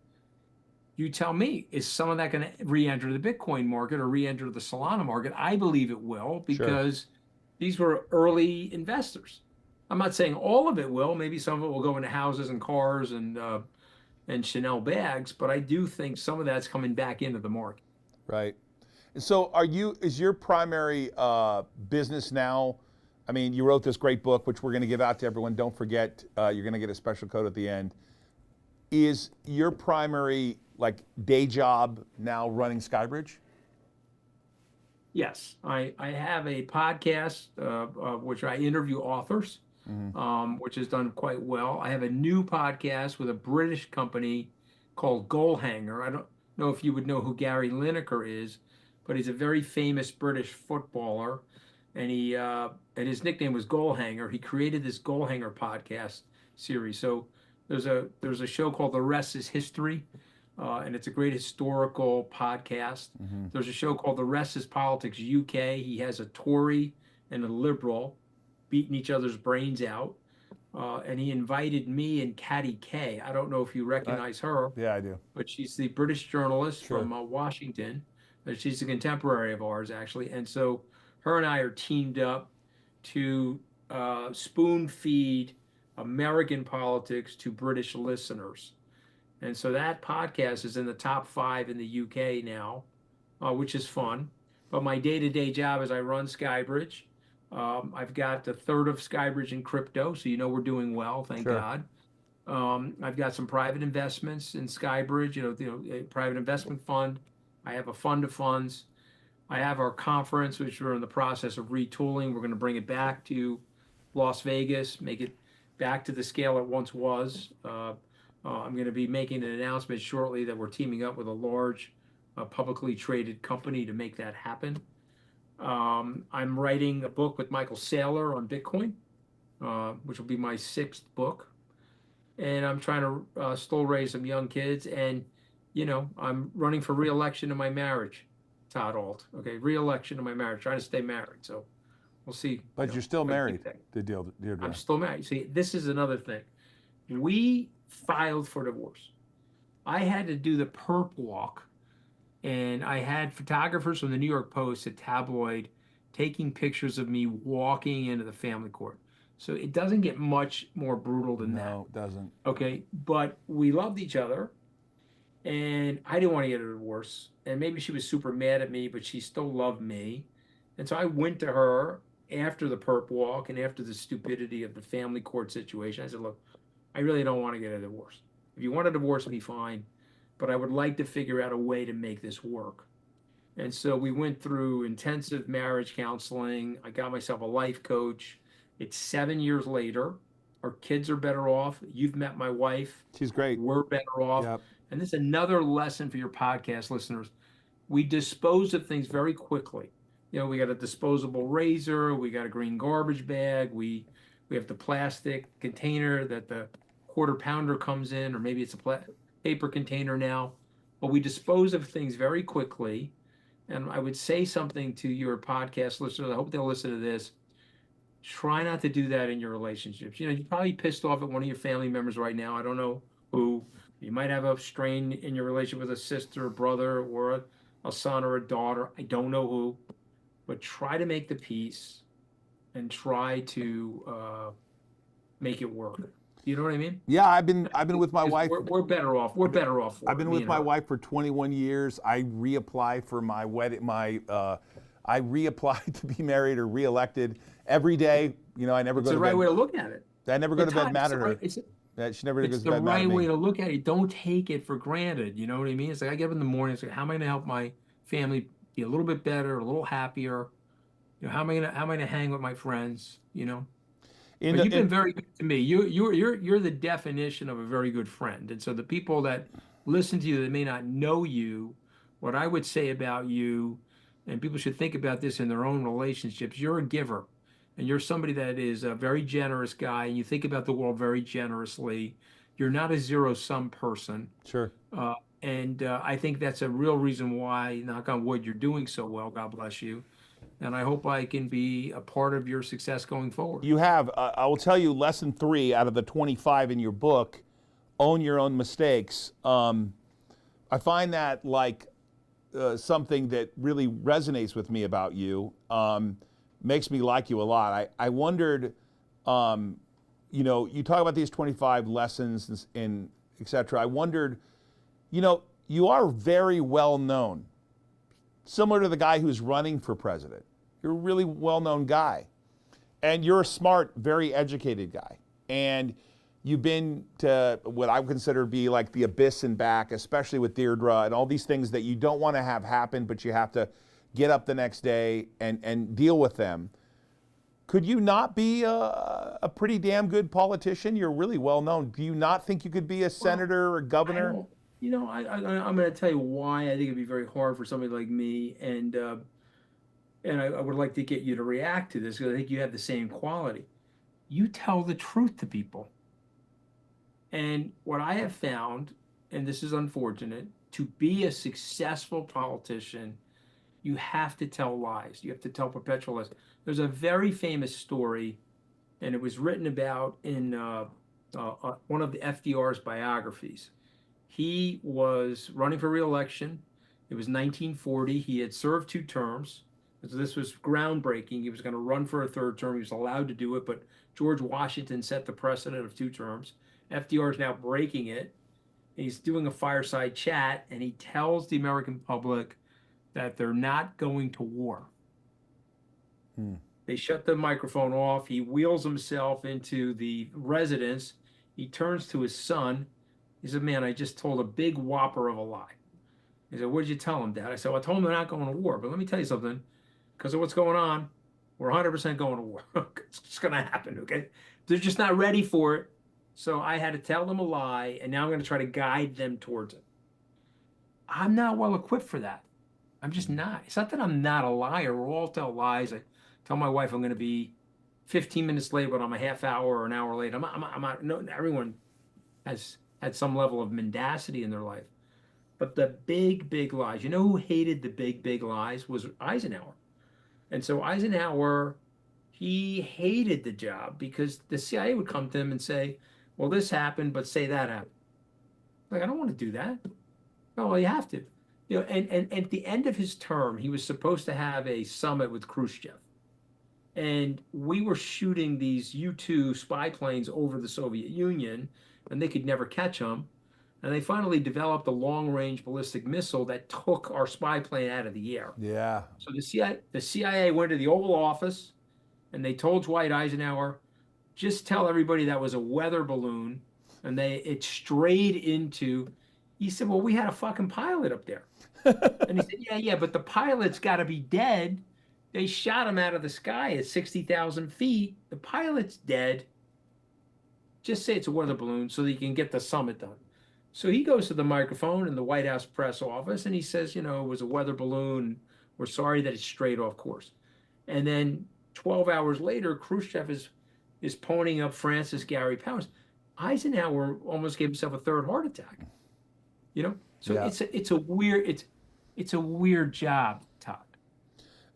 You tell me, is some of that going to re-enter the Bitcoin market or re-enter the Solana market? I believe it will, because these were early investors. I'm not saying all of it will. Maybe some of it will go into houses and cars and Chanel bags, but I do think some of that's coming back into the market. Right. So is your primary business now, I mean, you wrote this great book, which we're going to give out to everyone. Don't forget, you're going to get a special code at the end. Is your primary day job now running Skybridge? Yes, I have a podcast which I interview authors, which has done quite well. I have a new podcast with a British company called Goalhanger. I don't know if you would know who Gary Lineker is, but he's a very famous British footballer, and his nickname was Goalhanger. He created this Goalhanger podcast series. So there's a show called The Rest is History. And it's a great historical podcast. There's a show called The Rest is Politics UK. He has a Tory and a Liberal beating each other's brains out. And he invited me and Katty Kay. I don't know if you recognize her. Yeah, I do. But she's the British journalist from Washington. She's a contemporary of ours, actually. And so her and I are teamed up to spoon feed American politics to British listeners. And so that podcast is in the top 5 in the UK now, which is fun. But my day-to-day job is I run Skybridge. I've got a third of Skybridge in crypto, so we're doing well, thank God. I've got some private investments in Skybridge, a private investment fund. I have a fund of funds. I have our conference, which we're in the process of retooling. We're going to bring it back to Las Vegas, make it back to the scale it once was. I'm going to be making an announcement shortly that we're teaming up with a large publicly traded company to make that happen. I'm writing a book with Michael Saylor on Bitcoin, which will be my 6th book. And I'm trying to still raise some young kids. And, I'm running for re-election in my marriage, Todd Alt. Okay, re-election in my marriage, trying to stay married. So we'll see. But you're still married, Deirdre. I'm still married. See, this is another thing. We filed for divorce. I had to do the perp walk, and I had photographers from the New York Post, a tabloid, taking pictures of me walking into the family court. So it doesn't get much more brutal than that. No, it doesn't. Okay, but we loved each other, and I didn't want to get a divorce. And maybe she was super mad at me, but she still loved me. And so I went to her after the perp walk and after the stupidity of the family court situation. I said, look, I really don't want to get a divorce. If you want a divorce, it'll be fine, but I would like to figure out a way to make this work. And so we went through intensive marriage counseling. I got myself a life coach. It's 7 years later. Our kids are better off. You've met my wife. She's great. We're better off. Yep. And this is another lesson for your podcast listeners. We dispose of things very quickly. You know, we got a disposable razor, we got a green garbage bag, we have the plastic container that the quarter pounder comes in, or maybe it's a paper container now. But we dispose of things very quickly. And I would say something to your podcast listeners. I hope they'll listen to this. Try not to do that in your relationships. You know, you're probably pissed off at one of your family members right now. I don't know who. You might have a strain in your relationship with a sister, a brother, or a son or a daughter. I don't know who. But try to make the peace and try to make it work. You know what I mean? Yeah, I've been with my wife. We're better off. We're better off. I've been with my wife for 21 years. I reapply for my wedding. I reapply to be married or reelected every day. You know, I never go to bed. It's the right way to look at it. I never go to bed mad at her. She never goes to bed mad at me. It's the right way to look at it. Don't take it for granted. You know what I mean? It's like I get up in the morning. It's like, how am I going to help my family be a little bit better, a little happier? You know, how am I going to hang with my friends? You know. But you've been very good to me. You're the definition of a very good friend. And so the people that listen to you that may not know you, what I would say about you, and people should think about this in their own relationships, you're a giver. And you're somebody that is a very generous guy, and you think about the world very generously. You're not a zero-sum person. Sure. And I think that's a real reason why, knock on wood, you're doing so well. God bless you. And I hope I can be a part of your success going forward. You have. I will tell you, lesson 3 out of the 25 in your book, own your own mistakes. I find that like something that really resonates with me about you. Makes me like you a lot. I wondered, you know, you talk about these 25 lessons and et cetera. I wondered, you know, you are very well known, similar to the guy who's running for president. You're a really well-known guy, and you're a smart, very educated guy. And you've been to what I would consider to be like the abyss and back, especially with Deirdre and all these things that you don't want to have happen, but you have to get up the next day and deal with them. Could you not be a pretty damn good politician? You're really well known. Do you not think you could be a senator or governor? You know, I'm going to tell you why I think it'd be very hard for somebody like me, and I would like to get you to react to this because I think you have the same quality. You tell the truth to people. And what I have found, and this is unfortunate, to be a successful politician, you have to tell lies. You have to tell perpetual lies. There's a very famous story, and it was written about in one of the FDR's biographies. He was running for re-election. It was 1940. He had served 2 terms. So this was groundbreaking. He was going to run for a 3rd term. He was allowed to do it, but George Washington set the precedent of 2 terms. FDR is now breaking it. He's doing a fireside chat, and he tells the American public that they're not going to war. They shut the microphone off. He wheels himself into the residence. He turns to his son. He said, man, I just told a big whopper of a lie. He said, what did you tell him, Dad? I said, well, I told him they're not going to war. But let me tell you something. Because of what's going on, we're 100% going to war. It's just going to happen, okay? They're just not ready for it. So I had to tell them a lie, and now I'm going to try to guide them towards it. I'm not well equipped for that. I'm just not. It's not that I'm not a liar. We all tell lies. I tell my wife I'm going to be 15 minutes late, but I'm a half hour or an hour late. I'm not, no, everyone has had some level of mendacity in their life. But the big lies, you know who hated the big lies was Eisenhower. And so Eisenhower, he hated the job because the CIA would come to him and say, well, this happened, but say that happened. Like, I don't want to do that. No, well, you have to. You know, and at the end of his term, he was supposed to have a summit with Khrushchev. And we were shooting these U-2 spy planes over the Soviet Union, and they could never catch them. And they finally developed a long-range ballistic missile that took our spy plane out of the air. Yeah. So the CIA went to the Oval Office and they told Dwight Eisenhower, just tell everybody that was a weather balloon. And it strayed into, he said, well, we had a fucking pilot up there. And he said, yeah, but the pilot's got to be dead. They shot him out of the sky at 60,000 feet. The pilot's dead. Just say it's a weather balloon so that you can get the summit done. So he goes to the microphone in the White House press office and he says, it was a weather balloon. We're sorry that it strayed off course. And then 12 hours later, Khrushchev is ponying up Francis Gary Powers. Eisenhower almost gave himself a third heart attack. So Yeah. it's a weird job, Todd.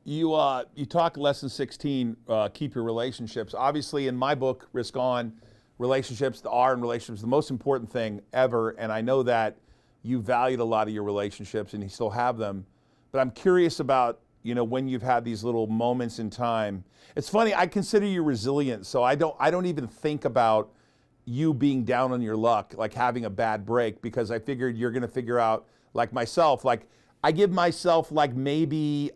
You talk lesson 16, keep your relationships. Obviously, in my book, Risk On, relationships, the R in relationships, the most important thing ever. And I know that you valued a lot of your relationships and you still have them. But I'm curious about, when you've had these little moments in time. It's funny, I consider you resilient. So I don't even think about you being down on your luck, like having a bad break, because I figured you're going to figure out, like myself, like I give myself like maybe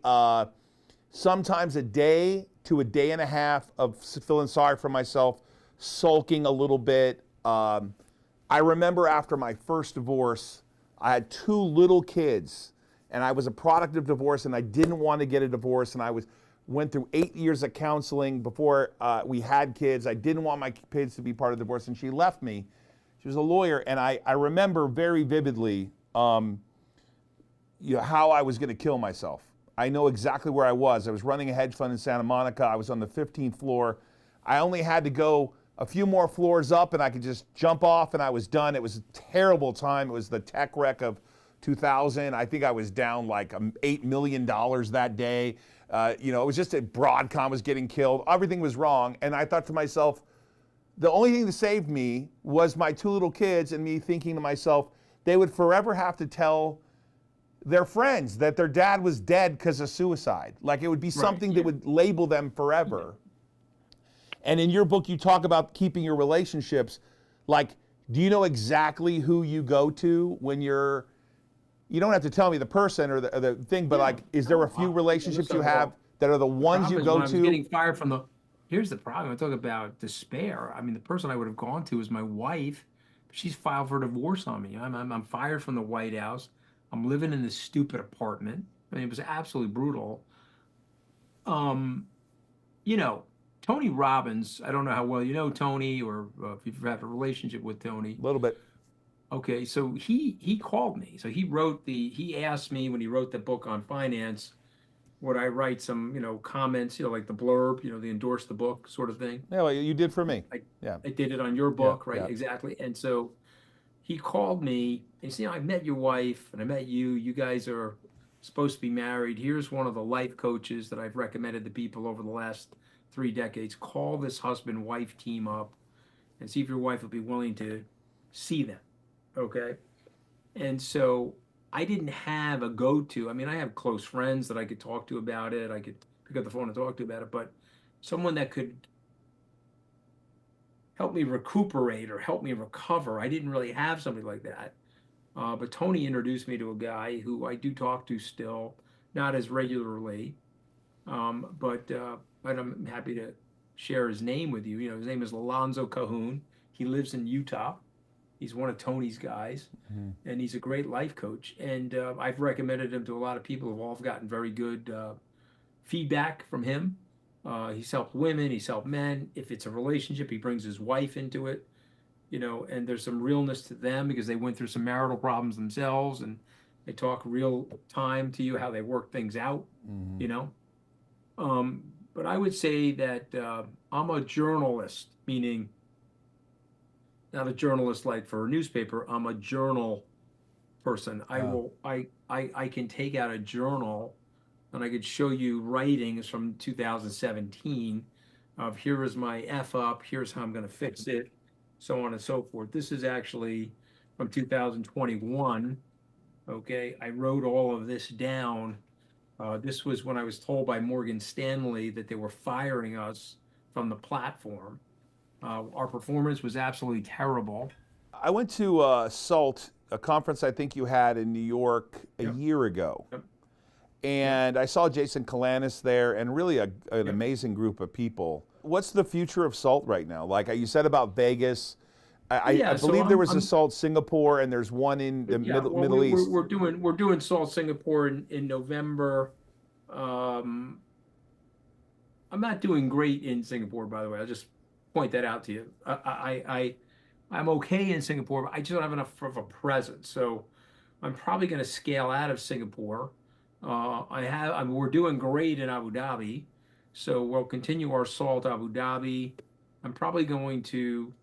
sometimes a day to a day and a half of feeling sorry for myself, sulking a little bit. I remember after my first divorce, I had 2 little kids and I was a product of divorce and I didn't want to get a divorce, and I went through 8 years of counseling before we had kids. I didn't want my kids to be part of the divorce, and she left me. She was a lawyer, and I remember very vividly how I was going to kill myself. I know exactly where I was. I was running a hedge fund in Santa Monica. I was on the 15th floor. I only had to go a few more floors up, and I could just jump off, and I was done. It was a terrible time. It was the tech wreck of 2000. I think I was down like $8 million that day. It was just that Broadcom was getting killed. Everything was wrong. And I thought to myself, the only thing that saved me was my 2 little kids, and me thinking to myself, they would forever have to tell their friends that their dad was dead because of suicide. Like it would be something that would label them forever. And in your book, you talk about keeping your relationships. Like, do you know exactly who you go to when you don't have to tell me the person or the thing, but like, is there a few relationships you have that are the ones you go I was to? getting fired from the. Here's the problem. I talk about despair. I mean, the person I would have gone to is my wife. She's filed for divorce on me. I'm fired from the White House. I'm living in this stupid apartment. I mean, it was absolutely brutal. Tony Robbins. I don't know how well you know Tony, or if you've had a relationship with Tony. A little bit. Okay, so he called me. So he asked me when he wrote the book on finance, would I write some, comments, like the blurb, they endorse the book sort of thing. Yeah, well, you did for me. I did it on your book, Yeah, right? yeah. Exactly. And so he called me and he said, I met your wife and I met you. You guys are supposed to be married. Here's one of the life coaches that I've recommended to people over the last 3 decades. Call this husband-wife team up and see if your wife will be willing to see them. Okay. And so I didn't have a go-to. I mean, I have close friends that I could talk to about it. I could pick up the phone and talk to about it, but someone that could help me recuperate or help me recover, I didn't really have somebody like that. But Tony introduced me to a guy who I do talk to still, not as regularly, but I'm happy to share his name with you. His name is Alonzo Cahoon. He lives in Utah. He's one of Tony's guys, and he's a great life coach. And I've recommended him to a lot of people who've all gotten very good feedback from him. He's helped women, he's helped men. If it's a relationship, he brings his wife into it, and there's some realness to them because they went through some marital problems themselves, and they talk real time to you how they work things out, But I would say that I'm a journalist, meaning not a journalist like for a newspaper. I'm a journal person. I can take out a journal and I could show you writings from 2017 of here is my F up, here's how I'm going to fix it, so on and so forth. This is actually from 2021. Okay, I wrote all of this down. This was when I was told by Morgan Stanley that they were firing us from the platform. Our performance was absolutely terrible. I went to SALT a conference I think you had in New York a year ago. Yep. And I saw Jason Kalanis there, and really an amazing group of people. What's the future of SALT right now? Like you said about Vegas, I So believe there was I'm- a SALT Singapore, and there's one in the Middle East. We're doing SALT Singapore in November. I'm not doing great in Singapore, by the way. I'll just point that out to you. I'm okay in Singapore, but I just don't have enough of a presence. So I'm probably going to scale out of Singapore. We're doing great in Abu Dhabi, so we'll continue our SALT Abu Dhabi. I'm probably going to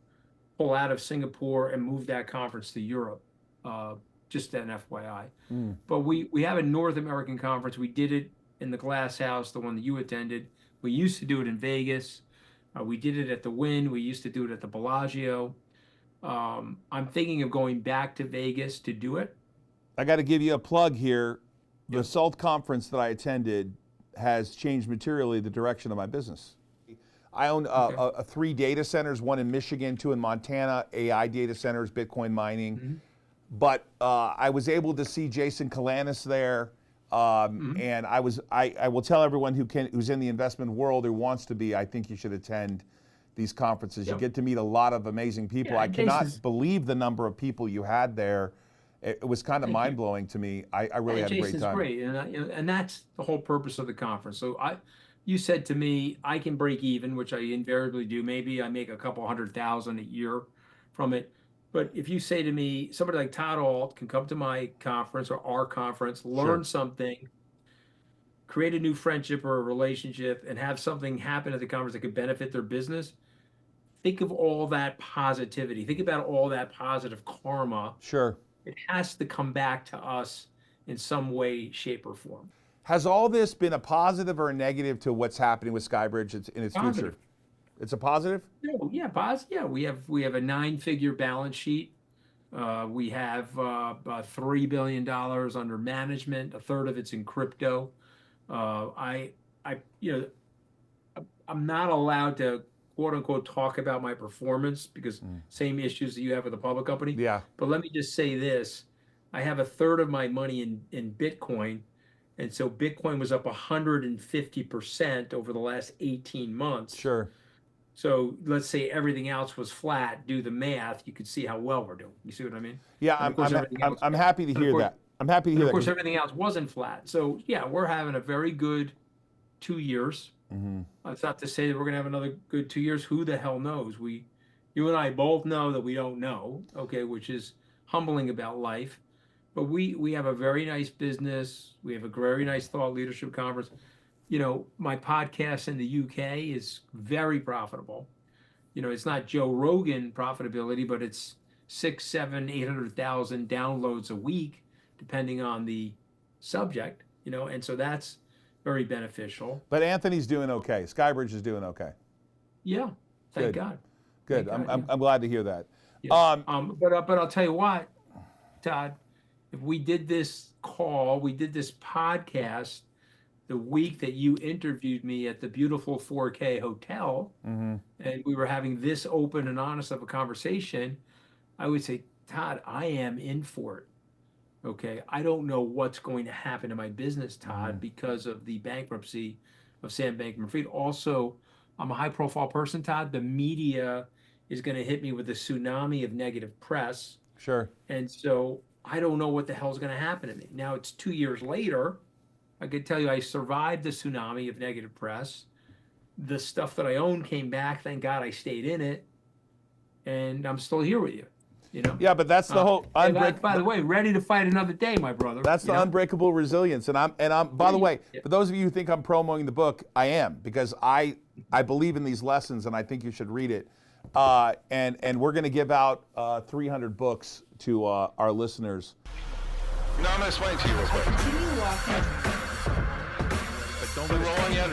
pull out of Singapore and move that conference to Europe. Just an FYI. But we have a North American conference. We did it in the Glass House, the one that you attended. We used to do it in Vegas. We did it at the Wynn. We used to do it at the Bellagio. I'm thinking of going back to Vegas to do it. I got to give you a plug here. The SALT conference that I attended has changed materially the direction of my business. I own 3 data centers, one in Michigan, 2 in Montana, AI data centers, Bitcoin mining. But I was able to see Jason Kalanis there, and I will tell everyone who's in the investment world who wants to be, I think you should attend these conferences. You get to meet a lot of amazing people. Yeah, I cannot Jason's- believe the number of people you had there. It was kind of mind blowing to me. I really had a great Jason's time. great, and that's the whole purpose of the conference. So you said to me, I can break even, which I invariably do. Maybe I make a couple $100,000 a year from it. But if you say to me, somebody like Todd Alt can come to my conference or our conference, learn something, create a new friendship or a relationship, and have something happen at the conference that could benefit their business, think of all that positivity. Think about all that positive karma. Sure. It has to come back to us in some way, shape, or form. Has all this been a positive or a negative to what's happening with Skybridge in its Positive. future? It's a positive? No, yeah, positive. Yeah, we have a 9-figure balance sheet. We have about $3 billion under management. A third of it's in crypto. I'm not allowed to quote unquote talk about my performance because same issues that you have with a public company. Yeah. But let me just say this: I have a third of my money in Bitcoin, and so Bitcoin was up 150% over the last 18 months. Sure. So let's say everything else was flat. Do the math. You could see how well we're doing. You see what I mean? Yeah, And of course, everything else- I'm happy to and of hear course- that. I'm happy to And hear of course, that. everything else wasn't flat. So yeah, we're having a very good 2 years. That's not to say that we're going to have another good 2 years. Who the hell knows? You and I both know that we don't know. Okay, which is humbling about life. But we have a very nice business. We have a very nice thought leadership conference. You know, my podcast in the UK is very profitable. You know, it's not Joe Rogan profitability, but it's 6, 7, 800,000 downloads a week, depending on the subject. You know, and so that's very beneficial. But Anthony's doing okay. Skybridge is doing okay. Yeah, thank Good. God. Good. Thank God, I'm glad to hear that. Yeah. But I'll tell you what, Todd, if we did this podcast the week that you interviewed me at the beautiful 4K hotel, and we were having this open and honest of a conversation, I would say, Todd, I am in for it. Okay, I don't know what's going to happen to my business, Todd, because of the bankruptcy of Sam Bankman-Fried. Also, I'm a high-profile person, Todd. The media is going to hit me with a tsunami of negative press. Sure. And so I don't know what the hell's going to happen to me. Now it's 2 years later. I could tell you I survived the tsunami of negative press. The stuff that I owned came back. Thank God I stayed in it. And I'm still here with you. You know? Yeah, but that's the whole By the way, ready to fight another day, my brother. That's the You know? unbreakable resilience. And I'm by the way, Yeah. for those of you who think I'm promoting the book, I am, because I believe in these lessons and I think you should read it. And we're going to give out 300 books to our listeners. No, I'm going to explain it to you real quick. Continue walking. But don't be rolling yet.